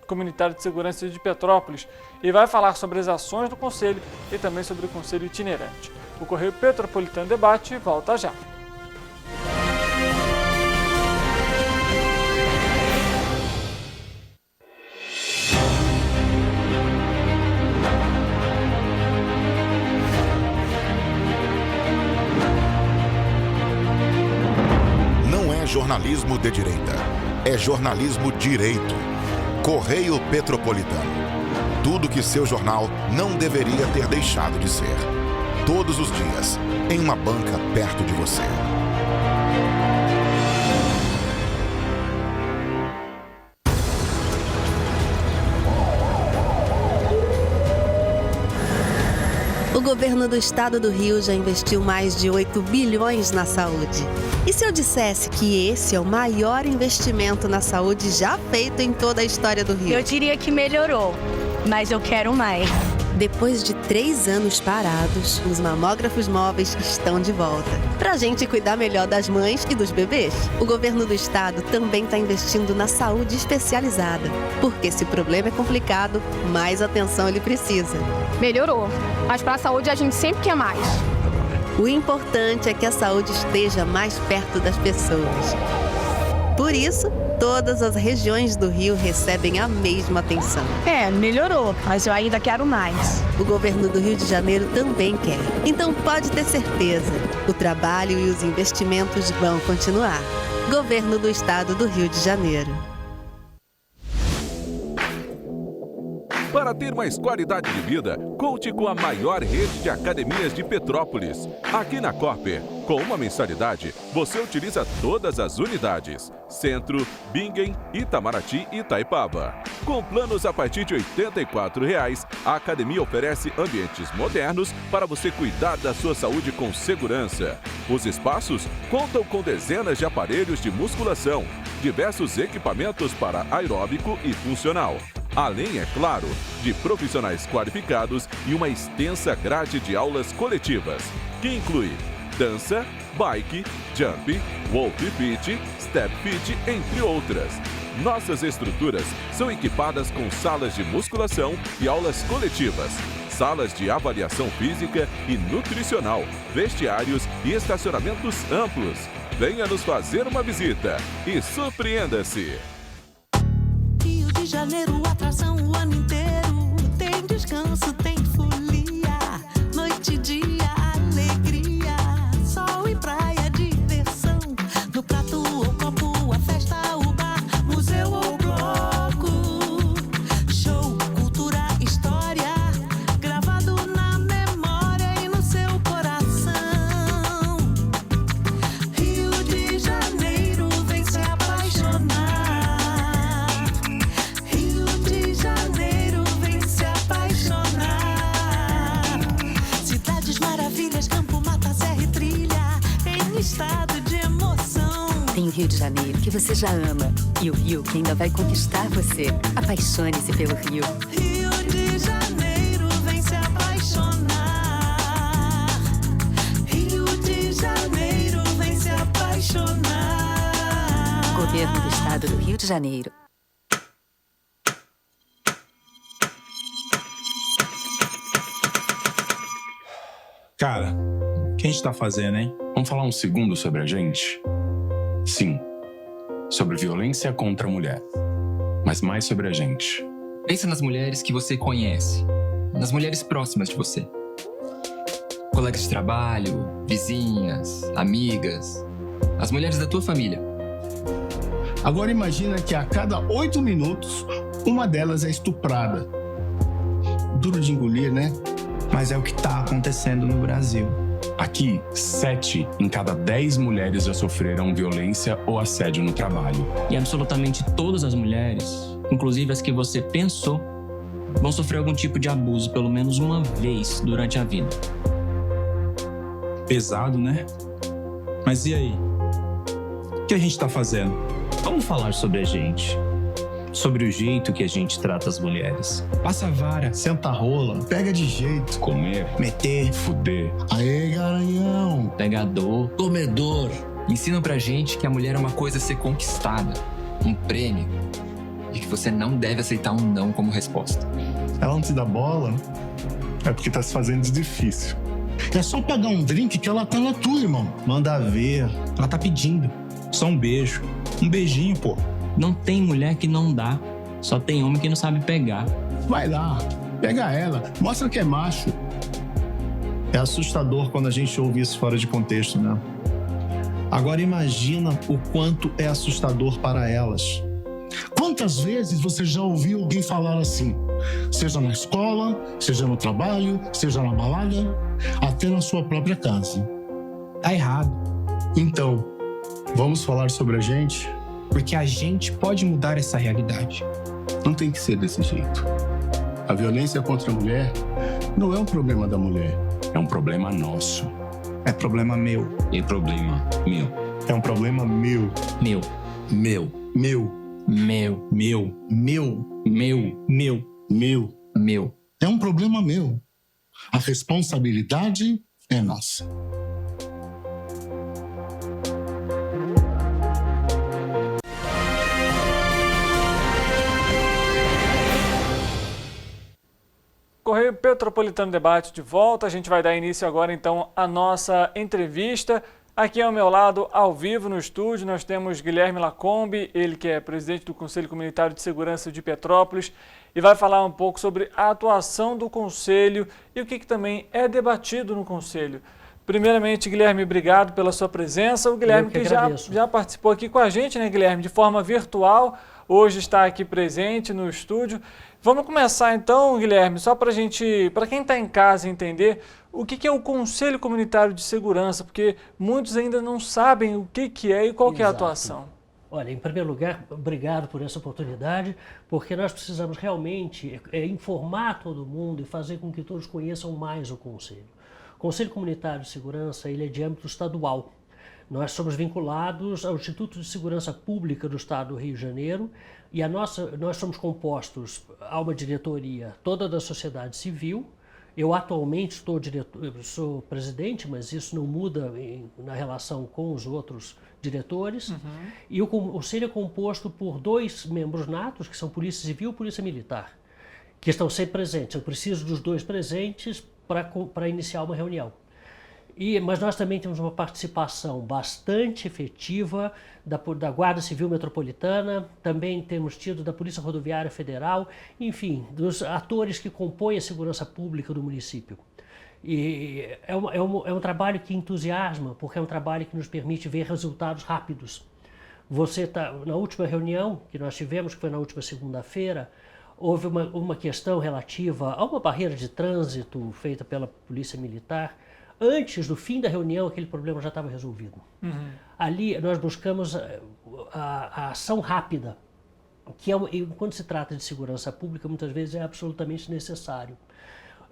Comunitário de Segurança de Petrópolis, e vai falar sobre as ações do Conselho e também sobre o Conselho Itinerante. O Correio Petropolitano Debate volta já. Jornalismo de direita. É jornalismo direito. Correio Petropolitano. Tudo que seu jornal não deveria ter deixado de ser. Todos os dias, em uma banca perto de você. O governo do estado do Rio já investiu mais de 8 bilhões na saúde. E se eu dissesse que esse é o maior investimento na saúde já feito em toda a história do Rio? Eu diria que melhorou, mas eu quero mais. Depois de 3 anos parados, os mamógrafos móveis estão de volta. Pra gente cuidar melhor das mães e dos bebês. O governo do estado também está investindo na saúde especializada. Porque se o problema é complicado, mais atenção ele precisa. Melhorou, mas para a saúde a gente sempre quer mais. O importante é que a saúde esteja mais perto das pessoas. Por isso, todas as regiões do Rio recebem a mesma atenção. Melhorou, mas eu ainda quero mais. O governo do Rio de Janeiro também quer. Então pode ter certeza, o trabalho e os investimentos vão continuar. Governo do Estado do Rio de Janeiro. Para ter mais qualidade de vida, conte com a maior rede de academias de Petrópolis. Aqui na Cooper, com uma mensalidade, você utiliza todas as unidades. Centro, Bingen, Itamaraty e Itaipava. Com planos a partir de R$ 84,00, a academia oferece ambientes modernos para você cuidar da sua saúde com segurança. Os espaços contam com dezenas de aparelhos de musculação, diversos equipamentos para aeróbico e funcional. Além, é claro, de profissionais qualificados e uma extensa grade de aulas coletivas, que inclui dança, bike, jump, wolf fit, step fit, entre outras. Nossas estruturas são equipadas com salas de musculação e aulas coletivas, salas de avaliação física e nutricional, vestiários e estacionamentos amplos. Venha nos fazer uma visita e surpreenda-se! Rio de Janeiro, atração o ano inteiro. Tem descanso, tem folia. Noite e dia, alegria. Sol e praia, diversão. No prato ou copo, a festa, o bar, museu ou bloco. Show, cultura, história. Gravado na memória e no seu coração. Rio de Janeiro, vem se apaixonar. Campo, mata, serra e trilha, em estado de emoção. Tem o Rio de Janeiro, que você já ama, e o Rio, que ainda vai conquistar você. Apaixone-se pelo Rio. Rio de Janeiro, vem se apaixonar. Rio de Janeiro, vem se apaixonar. Governo do Estado do Rio de Janeiro. Cara, o que a gente tá fazendo, hein? Vamos falar um segundo sobre a gente? Sim, sobre violência contra a mulher, mas mais sobre a gente. Pensa nas mulheres que você conhece, nas mulheres próximas de você. Colegas de trabalho, vizinhas, amigas, as mulheres da tua família. Agora imagina que a cada 8 minutos, uma delas é estuprada. Duro de engolir, né? Mas é o que está acontecendo no Brasil. Aqui, 7 em cada 10 mulheres já sofreram violência ou assédio no trabalho. E absolutamente todas as mulheres, inclusive as que você pensou, vão sofrer algum tipo de abuso pelo menos uma vez durante a vida. Pesado, né? Mas e aí? O que a gente está fazendo? Vamos falar sobre a gente. Sobre o jeito que a gente trata as mulheres. Passa a vara, senta a rola, pega de jeito. Comer, meter, fuder. Aê, garanhão. Pegador, comedor. Ensinam pra gente que a mulher é uma coisa a ser conquistada, um prêmio, e que você não deve aceitar um não como resposta. Ela não te dá bola, é porque tá se fazendo de difícil. É só pagar um drink que ela tá na tua, irmão. Manda ver. Ela tá pedindo. Só um beijo. Um beijinho, pô. Não tem mulher que não dá, só tem homem que não sabe pegar. Vai lá, pega ela, mostra que é macho. É assustador quando a gente ouve isso fora de contexto, né? Agora imagina o quanto é assustador para elas. Quantas vezes você já ouviu alguém falar assim? Seja na escola, seja no trabalho, seja na balada, até na sua própria casa. Tá errado. Então, vamos falar sobre a gente? Porque a gente pode mudar essa realidade. Não tem que ser desse jeito. A violência contra a mulher não é um problema da mulher, É um problema nosso. É problema meu. É problema meu. É um problema meu. Meu. Meu. Meu. Meu. Meu. Meu. Meu. Meu. Meu. Meu. É um problema meu. A responsabilidade é nossa. Correio Petropolitano Debate de volta. A gente vai dar início agora então à nossa entrevista. Aqui ao meu lado, ao vivo no estúdio, nós temos Guilherme Lacombe, ele que é presidente do Conselho Comunitário de Segurança de Petrópolis, e vai falar um pouco sobre a atuação do Conselho e o que também é debatido no Conselho. Primeiramente, Guilherme, obrigado pela sua presença. O Guilherme que já participou aqui com a gente, né, Guilherme, de forma virtual, hoje está aqui presente no estúdio. Vamos começar então, Guilherme, só para quem está em casa entender, o que é o Conselho Comunitário de Segurança, porque muitos ainda não sabem o que é e qual que é a atuação. Olha, em primeiro lugar, obrigado por essa oportunidade, porque nós precisamos realmente informar todo mundo e fazer com que todos conheçam mais o Conselho. O Conselho Comunitário de Segurança ele é de âmbito estadual. Nós somos vinculados ao Instituto de Segurança Pública do Estado do Rio de Janeiro e nós somos compostos a uma diretoria toda da sociedade civil. Eu atualmente sou presidente, mas isso não muda na relação com os outros diretores. E o Conselho é composto por 2 membros natos, que são Polícia Civil e Polícia Militar, que estão sempre presentes. Eu preciso dos 2 presentes para iniciar uma reunião. Mas nós também temos uma participação bastante efetiva da Guarda Civil Metropolitana, também temos tido da Polícia Rodoviária Federal, enfim, dos atores que compõem a segurança pública do município. E é um trabalho que entusiasma, porque é um trabalho que nos permite ver resultados rápidos. Na última reunião que nós tivemos, que foi na última segunda-feira, houve uma questão relativa a uma barreira de trânsito feita pela Polícia Militar. Antes do fim da reunião, aquele problema já estava resolvido. Ali nós buscamos a ação rápida, que quando se trata de segurança pública, muitas vezes é absolutamente necessário.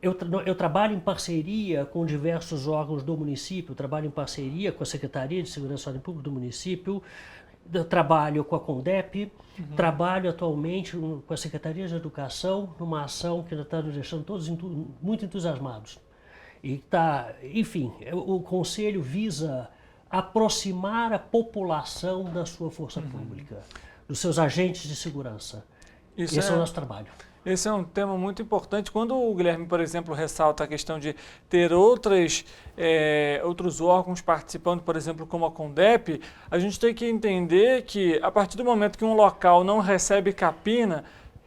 Eu trabalho em parceria com diversos órgãos do município, trabalho em parceria com a Secretaria de Segurança e Ordem Pública do município, trabalho com a CONDEP, trabalho atualmente com a Secretaria de Educação, numa ação que está nos deixando todos muito entusiasmados. Enfim, o Conselho visa aproximar a população da sua força pública, dos seus agentes de segurança. Esse é o nosso trabalho. Esse é um tema muito importante. Quando o Guilherme, por exemplo, ressalta a questão de ter outros órgãos participando, por exemplo, como a CONDEP, a gente tem que entender que, a partir do momento que um local não recebe capina,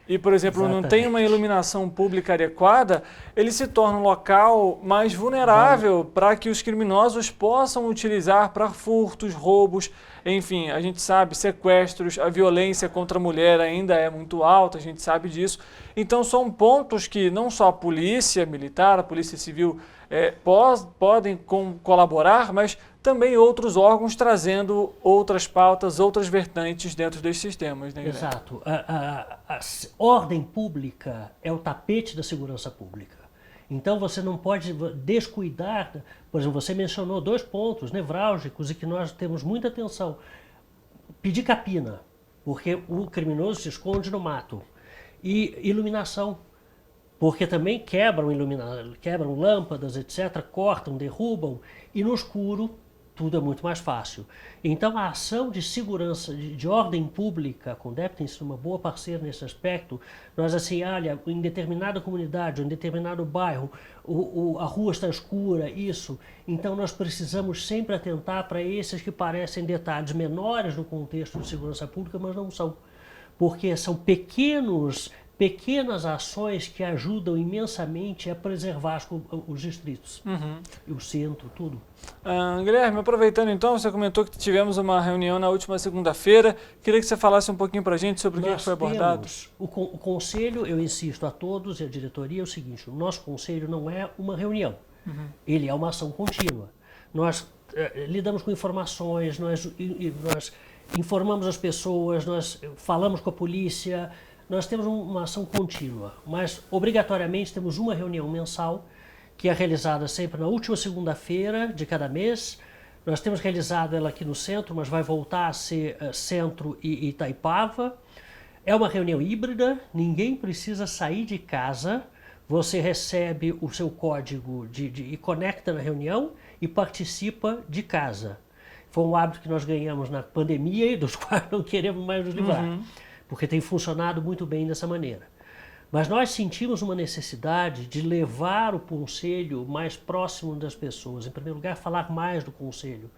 e, por exemplo, não tem uma iluminação pública adequada, ele se torna um local mais vulnerável para que os criminosos possam utilizar para furtos, roubos, enfim, a gente sabe, sequestros, a violência contra a mulher ainda é muito alta, a gente sabe disso. Então, são pontos que não só a Polícia Militar, a Polícia Civil podem colaborar, mas também outros órgãos trazendo outras pautas, outras vertentes dentro desses sistemas. Né, exato. A ordem pública é o tapete da segurança pública. Então você não pode descuidar, por exemplo, você mencionou 2 pontos nevrálgicos e que nós temos muita atenção. Pedir capina, porque o criminoso se esconde no mato. E iluminação, porque também quebram lâmpadas, etc., cortam, derrubam, e no escuro tudo é muito mais fácil. Então a ação de segurança, de ordem pública, a CONDEP tem sido uma boa parceira nesse aspecto. Nós assim, olha, em determinada comunidade, em determinado bairro, a rua está escura, isso. Então nós precisamos sempre atentar para esses que parecem detalhes menores no contexto de segurança pública, mas não são. Porque são pequenas ações que ajudam imensamente a preservar os distritos, o centro, tudo. Guilherme, aproveitando então, você comentou que tivemos uma reunião na última segunda-feira, queria que você falasse um pouquinho para a gente sobre o que foi abordado. O Conselho, eu insisto a todos e a diretoria, é o seguinte, o nosso Conselho não é uma reunião, ele é uma ação contínua. Nós lidamos com informações, nós informamos as pessoas, nós falamos com a polícia. Nós temos uma ação contínua, mas obrigatoriamente temos uma reunião mensal que é realizada sempre na última segunda-feira de cada mês. Nós temos realizado ela aqui no centro, mas vai voltar a ser Centro e Itaipava. É uma reunião híbrida, ninguém precisa sair de casa. Você recebe o seu código e conecta na reunião e participa de casa. Foi um hábito que nós ganhamos na pandemia e dos quais não queremos mais nos livrar, porque tem funcionado muito bem dessa maneira. Mas nós sentimos uma necessidade de levar o conselho mais próximo das pessoas. Em primeiro lugar, falar mais do conselho,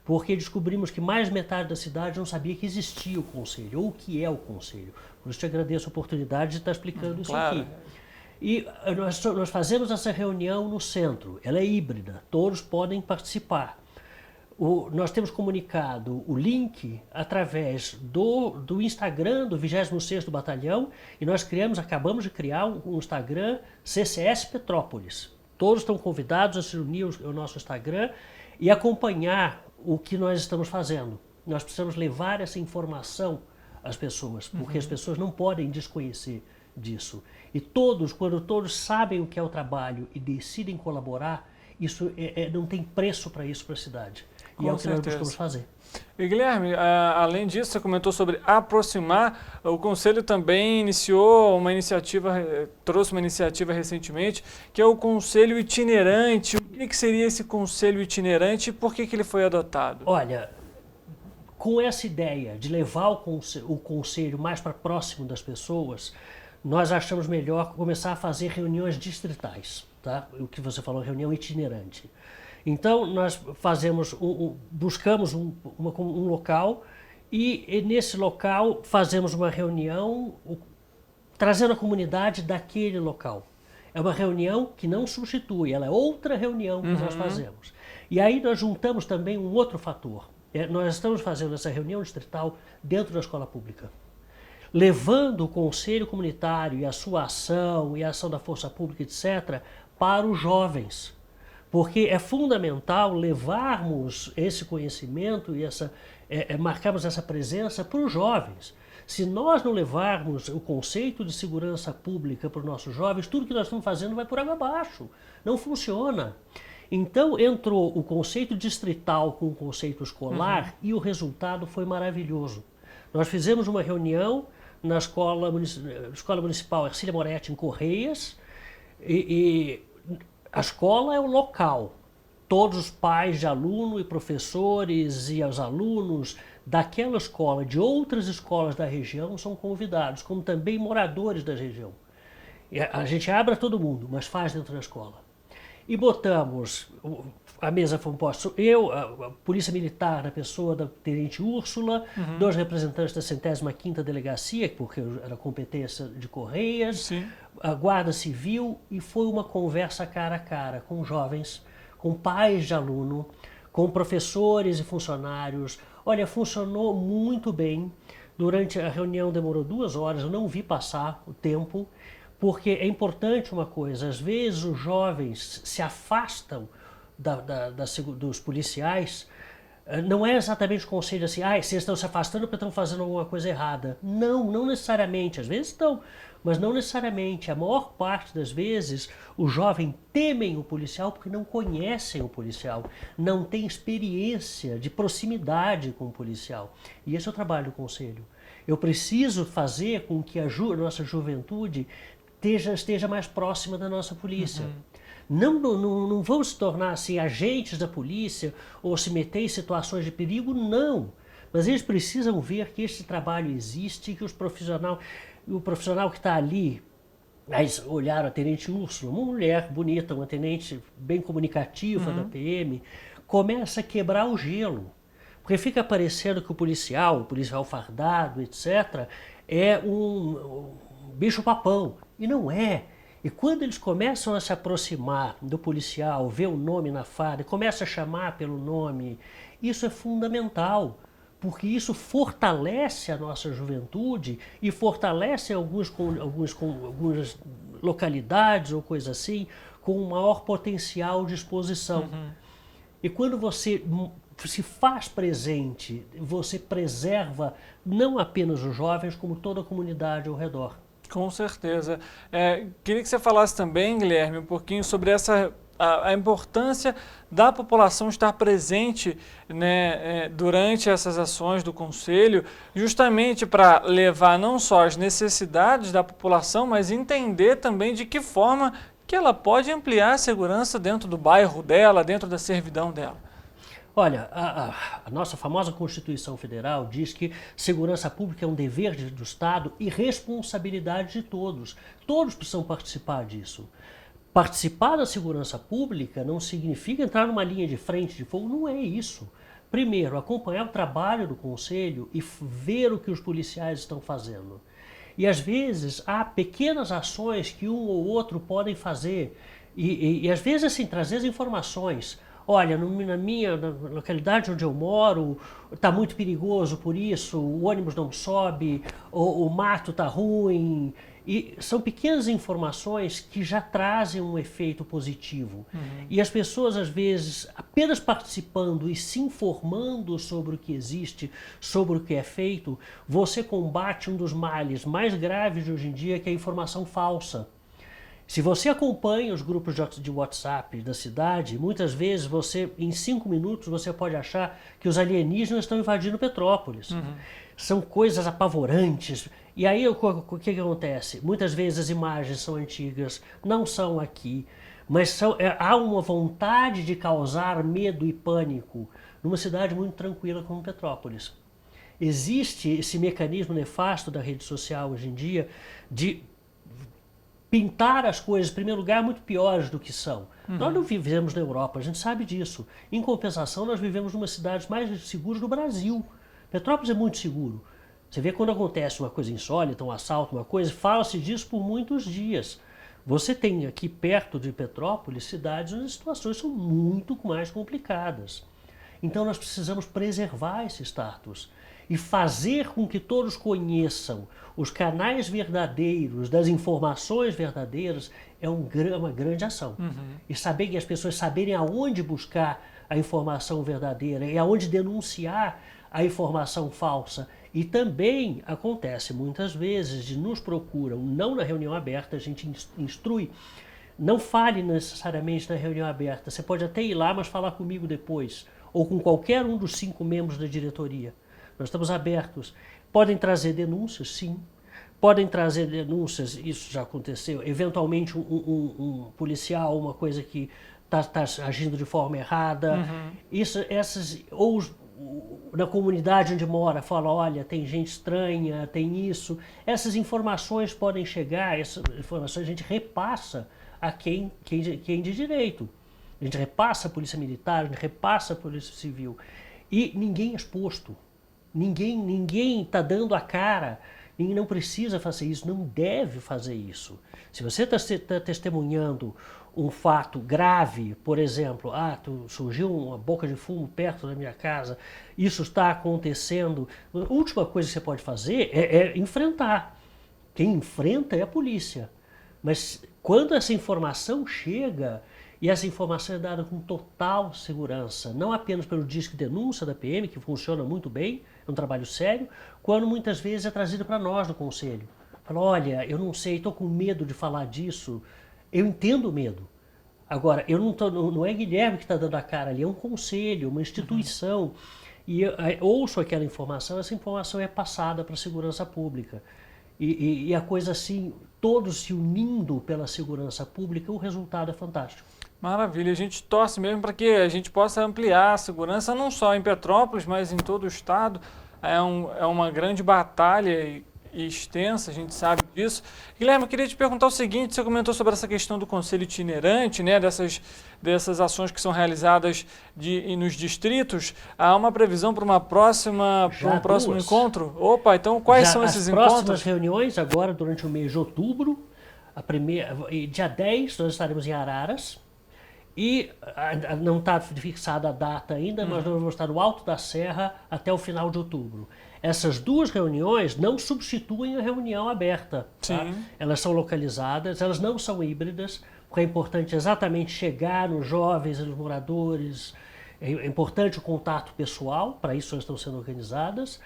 porque descobrimos que mais de metade da cidade não sabia que existia o conselho, ou o que é o conselho. Por isso te agradeço a oportunidade de estar explicando isso aqui. E nós fazemos essa reunião no centro, ela é híbrida, todos podem participar. Nós temos comunicado o link através do Instagram do 26º Batalhão e nós acabamos de criar um Instagram CCS Petrópolis. Todos estão convidados a se unir ao nosso Instagram e acompanhar o que nós estamos fazendo. Nós precisamos levar essa informação às pessoas, porque as pessoas não podem desconhecer disso. E quando todos sabem o que é o trabalho e decidem colaborar, isso não tem preço para isso para a cidade. E é o que nós buscamos fazer. E Guilherme, além disso, você comentou sobre aproximar, o Conselho também iniciou trouxe uma iniciativa recentemente, que é o Conselho Itinerante. O que seria esse Conselho Itinerante e por que ele foi adotado? Olha, com essa ideia de levar o Conselho mais para próximo das pessoas, nós achamos melhor começar a fazer reuniões distritais, tá? O que você falou, reunião itinerante. Então, nós buscamos um local e nesse local fazemos uma reunião trazendo a comunidade daquele local. É uma reunião que não substitui, ela é outra reunião que nós fazemos. E aí nós juntamos também um outro fator. Nós estamos fazendo essa reunião distrital dentro da escola pública, levando o conselho comunitário e a sua ação e a ação da força pública, etc., para os jovens. Porque é fundamental levarmos esse conhecimento e marcarmos essa presença para os jovens. Se nós não levarmos o conceito de segurança pública para os nossos jovens, tudo que nós estamos fazendo vai por água abaixo. Não funciona. Então entrou o conceito distrital com o conceito escolar e o resultado foi maravilhoso. Nós fizemos uma reunião na Escola Municipal Ercília Moretti, em Correias, a escola é o local. Todos os pais de aluno e professores e os alunos daquela escola, de outras escolas da região, são convidados, como também moradores da região. A gente abre a todo mundo, mas faz dentro da escola. E botamos, a mesa foi composta, a Polícia Militar, na pessoa da Tenente Úrsula, 2 representantes da 105ª Delegacia, porque era competência de Correias, a Guarda Civil, e foi uma conversa cara a cara com jovens, com pais de aluno, com professores e funcionários. Olha, funcionou muito bem. Durante a reunião demorou 2 horas, eu não vi passar o tempo, porque é importante uma coisa, às vezes os jovens se afastam dos policiais, não é exatamente o conselho assim, vocês estão se afastando porque estão fazendo alguma coisa errada. Não necessariamente, às vezes estão, mas não necessariamente. A maior parte das vezes os jovens temem o policial porque não conhecem o policial, não têm experiência de proximidade com o policial. E esse é o trabalho do conselho. Eu preciso fazer com que a nossa juventude esteja mais próxima da nossa polícia. Não vamos se tornar assim, agentes da polícia ou se meter em situações de perigo, não. Mas eles precisam ver que esse trabalho existe, que o profissional que está ali, olharam a Tenente Úrsula, uma mulher bonita, uma tenente bem comunicativa da PM, começa a quebrar o gelo. Porque fica parecendo que o policial fardado, etc., é um bicho-papão. E não é. E quando eles começam a se aproximar do policial, ver o nome na farda, começa a chamar pelo nome, isso é fundamental, porque isso fortalece a nossa juventude e fortalece algumas localidades ou coisa assim, com um maior potencial de exposição. E quando você se faz presente, você preserva não apenas os jovens, como toda a comunidade ao redor. Com certeza. Queria que você falasse também, Guilherme, um pouquinho sobre essa a importância da população estar presente, né, durante essas ações do Conselho, justamente para levar não só as necessidades da população, mas entender também de que forma que ela pode ampliar a segurança dentro do bairro dela, dentro da servidão dela. Olha, a nossa famosa Constituição Federal diz que segurança pública é um dever do Estado e responsabilidade de todos. Todos precisam participar disso. Participar da segurança pública não significa entrar numa linha de frente de fogo, não é isso. Primeiro, acompanhar o trabalho do Conselho e ver o que os policiais estão fazendo. E às vezes há pequenas ações que um ou outro podem fazer e às vezes assim, trazer as informações. Olha, na minha localidade onde eu moro, está muito perigoso por isso, o ônibus não sobe, o mato está ruim. E são pequenas informações que já trazem um efeito positivo. E as pessoas, às vezes, apenas participando e se informando sobre o que existe, sobre o que é feito, você combate um dos males mais graves de hoje em dia, que é a informação falsa. Se você acompanha os grupos de WhatsApp da cidade, muitas vezes você, em 5 minutos, você pode achar que os alienígenas estão invadindo Petrópolis. São coisas apavorantes. E aí o que acontece? Muitas vezes as imagens são antigas, não são aqui, mas há uma vontade de causar medo e pânico numa cidade muito tranquila como Petrópolis. Existe esse mecanismo nefasto da rede social hoje em dia de pintar as coisas, em primeiro lugar, muito piores do que são. Nós não vivemos na Europa, a gente sabe disso. Em compensação, nós vivemos numa das cidades mais seguras do Brasil. Petrópolis é muito seguro. Você vê quando acontece uma coisa insólita, um assalto, uma coisa, fala-se disso por muitos dias. Você tem aqui perto de Petrópolis cidades onde as situações são muito mais complicadas. Então nós precisamos preservar esse status e fazer com que todos conheçam os canais verdadeiros, das informações verdadeiras, é uma grande ação. E saber que as pessoas saberem aonde buscar a informação verdadeira e aonde denunciar a informação falsa. E também acontece muitas vezes de nos procuram, não na reunião aberta, a gente instrui, não fale necessariamente na reunião aberta, você pode até ir lá, mas falar comigo depois, ou com qualquer um dos 5 membros da diretoria. Nós estamos abertos. Podem trazer denúncias, sim. Podem trazer denúncias, isso já aconteceu, eventualmente um policial, uma coisa que está agindo de forma errada. Ou na comunidade onde mora, fala, olha, tem gente estranha, tem isso. Essas informações podem chegar, essas informações a gente repassa a quem de direito. A gente repassa a Polícia Militar, a gente repassa a Polícia Civil. E ninguém é exposto. Ninguém está dando a cara. Ninguém não precisa fazer isso, não deve fazer isso. Se você está testemunhando um fato grave, por exemplo, surgiu uma boca de fumo perto da minha casa, isso está acontecendo, a última coisa que você pode fazer é enfrentar. Quem enfrenta é a polícia. Mas quando essa informação chega, e essa informação é dada com total segurança, não apenas pelo disque denúncia da PM, que funciona muito bem, é um trabalho sério, quando muitas vezes é trazida para nós do Conselho. Fala, olha, eu não sei, estou com medo de falar disso. Eu entendo o medo. Agora, não é Guilherme que está dando a cara ali, é um conselho, uma instituição. E eu ouço aquela informação, essa informação é passada para a segurança pública. E a coisa assim, todos se unindo pela segurança pública, o resultado é fantástico. Maravilha, a gente torce mesmo para que a gente possa ampliar a segurança não só em Petrópolis, mas em todo o estado. É uma grande batalha e extensa, a gente sabe disso. Guilherme, eu queria te perguntar o seguinte, você comentou sobre essa questão do conselho itinerante, né, dessas ações que são realizadas nos distritos. Há uma previsão para um próximo encontro? Opa, então quais são esses encontros? As próximas reuniões agora durante o mês de outubro, dia 10 nós estaremos em Araras, e não está fixada a data ainda, mas nós vamos estar no Alto da Serra até o final de outubro. Essas 2 reuniões não substituem a reunião aberta. Tá? Elas são localizadas, elas não são híbridas, porque é importante exatamente chegar nos jovens e nos moradores, é importante o contato pessoal, para isso elas estão sendo organizadas.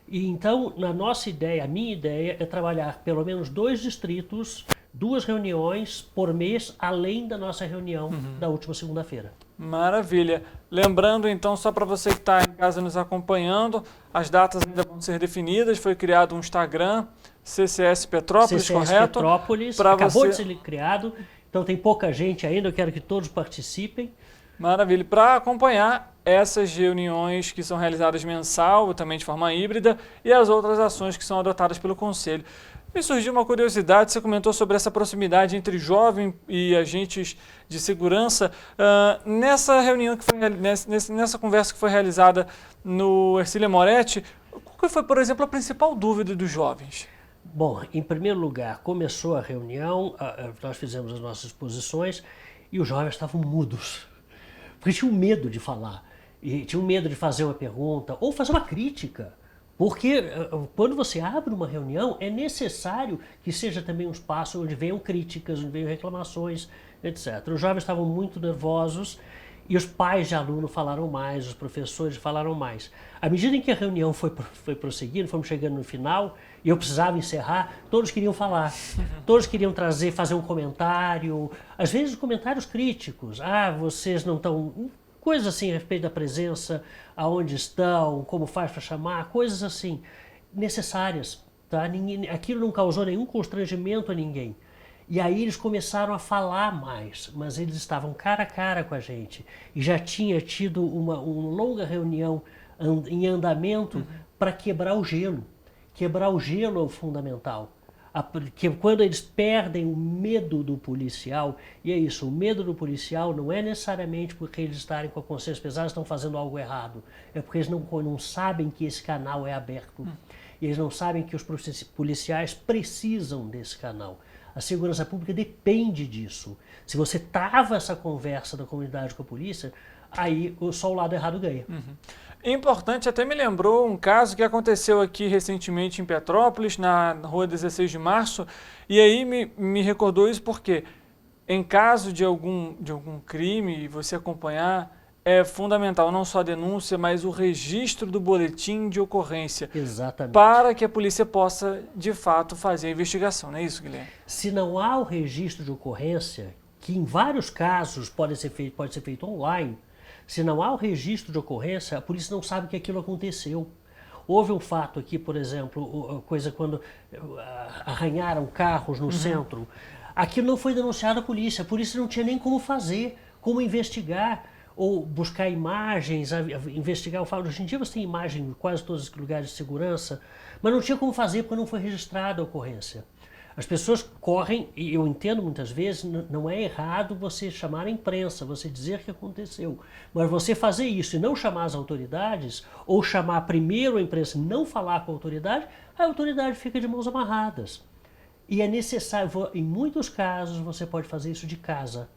E então, na nossa ideia, a minha ideia é trabalhar pelo menos 2 distritos 2 reuniões por mês, além da nossa reunião da última segunda-feira. Maravilha. Lembrando, então, só para você que está em casa nos acompanhando, as datas ainda vão ser definidas. Foi criado um Instagram, CCS Petrópolis, CCS correto? Petrópolis, acabou de ser criado, então tem pouca gente ainda, eu quero que todos participem. Maravilha. Para acompanhar essas reuniões que são realizadas mensal, também de forma híbrida, e as outras ações que são adotadas pelo Conselho. Me surgiu uma curiosidade, você comentou sobre essa proximidade entre jovem e agentes de segurança. Nessa reunião, nessa conversa que foi realizada no Ercília Moretti, qual foi, por exemplo, a principal dúvida dos jovens? Bom, em primeiro lugar, começou a reunião, nós fizemos as nossas exposições e os jovens estavam mudos, porque tinham medo de falar, e tinham medo de fazer uma pergunta ou fazer uma crítica. Porque quando você abre uma reunião, é necessário que seja também um espaço onde venham críticas, onde venham reclamações, etc. Os jovens estavam muito nervosos e os pais de aluno falaram mais, os professores falaram mais. À medida em que a reunião foi prosseguindo, fomos chegando no final e eu precisava encerrar, todos queriam falar. Todos queriam fazer um comentário, às vezes comentários críticos. Vocês não estão... Coisas assim a respeito da presença, aonde estão, como faz para chamar, coisas assim necessárias. Tá? Aquilo não causou nenhum constrangimento a ninguém. E aí eles começaram a falar mais, mas eles estavam cara a cara com a gente. E já tinha tido uma longa reunião em andamento para quebrar o gelo. Quebrar o gelo é o fundamental. Porque quando eles perdem o medo do policial, e é isso, o medo do policial não é necessariamente porque eles estarem com a consciência pesada, estão fazendo algo errado, é porque eles não sabem que esse canal é aberto, e eles não sabem que os policiais precisam desse canal. A segurança pública depende disso. Se você trava essa conversa da comunidade com a polícia, aí só o lado errado ganha. Importante, até me lembrou um caso que aconteceu aqui recentemente em Petrópolis, na rua 16 de março, e aí me recordou isso porque em caso de algum crime, você acompanhar, é fundamental não só a denúncia, mas o registro do boletim de ocorrência. Exatamente. Para que a polícia possa, de fato, fazer a investigação, não é isso, Guilherme? Se não há o registro de ocorrência, que em vários casos pode ser feito online, se não há o registro de ocorrência, a polícia não sabe que aquilo aconteceu. Houve um fato aqui, por exemplo, quando arranharam carros no centro. Aquilo não foi denunciado à polícia. A polícia não tinha nem como fazer, como investigar, ou buscar imagens, investigar o fato. Hoje em dia você tem imagem em quase todos os lugares de segurança, mas não tinha como fazer porque não foi registrada a ocorrência. As pessoas correm, e eu entendo muitas vezes, não é errado você chamar a imprensa, você dizer que aconteceu. Mas você fazer isso e não chamar as autoridades, ou chamar primeiro a imprensa e não falar com a autoridade fica de mãos amarradas. E é necessário, em muitos casos, você pode fazer isso de casa.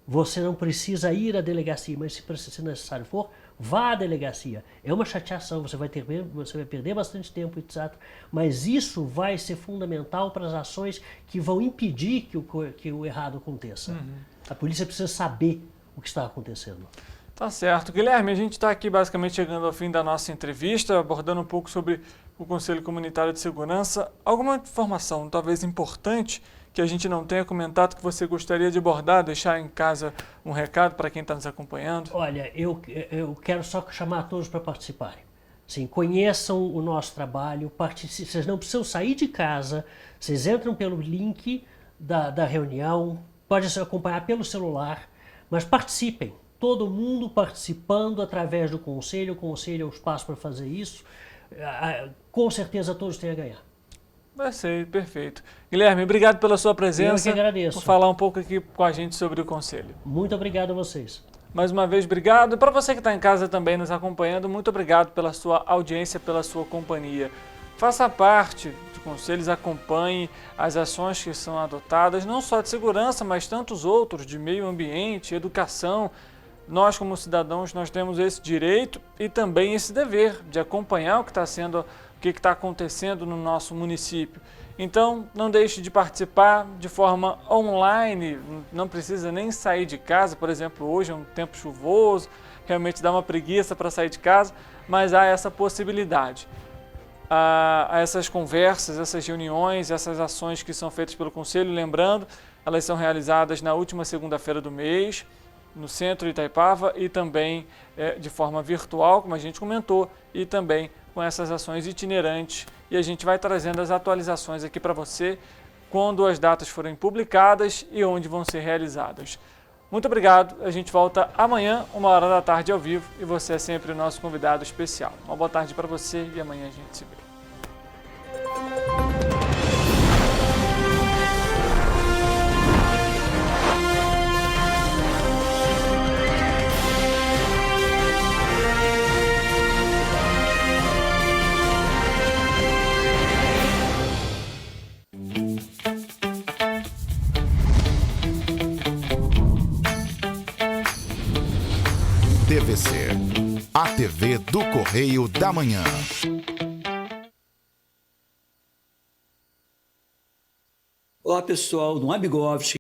Você não precisa ir à delegacia, mas se necessário for, vá à delegacia. É uma chateação, você vai perder bastante tempo, etc. Mas isso vai ser fundamental para as ações que vão impedir que o errado aconteça. A polícia precisa saber o que está acontecendo. Tá certo. Guilherme, a gente está aqui basicamente chegando ao fim da nossa entrevista, abordando um pouco sobre o Conselho Comunitário de Segurança. Alguma informação, talvez importante, que a gente não tenha comentado, que você gostaria de abordar, deixar em casa um recado para quem está nos acompanhando? Olha, eu quero só chamar todos para participarem. Sim, conheçam o nosso trabalho, vocês não precisam sair de casa, vocês entram pelo link da reunião, podem acompanhar pelo celular, mas participem. Todo mundo participando através do Conselho, o Conselho é o espaço para fazer isso, com certeza todos têm a ganhar. Vai ser perfeito. Guilherme, obrigado pela sua presença. Eu que agradeço. Por falar um pouco aqui com a gente sobre o Conselho. Muito obrigado a vocês. Mais uma vez, obrigado. E para você que está em casa também nos acompanhando, muito obrigado pela sua audiência, pela sua companhia. Faça parte do Conselho, acompanhe as ações que são adotadas, não só de segurança, mas tantos outros, de meio ambiente, educação. Nós, como cidadãos, nós temos esse direito e também esse dever de acompanhar o que está acontecendo no nosso município. Então, não deixe de participar de forma online, não precisa nem sair de casa. Por exemplo, hoje é um tempo chuvoso, realmente dá uma preguiça para sair de casa, mas há essa possibilidade. a essas conversas, essas reuniões, essas ações que são feitas pelo Conselho. Lembrando, elas são realizadas na última segunda-feira do mês, no centro de Itaipava, e também de forma virtual, como a gente comentou, e também com essas ações itinerantes. E a gente vai trazendo as atualizações aqui para você quando as datas forem publicadas e onde vão ser realizadas. Muito obrigado, a gente volta amanhã, 13h ao vivo, e você é sempre o nosso convidado especial. Uma boa tarde para você e amanhã a gente se vê. TVC, a TV do Correio da Manhã. Olá pessoal, no Abgovski.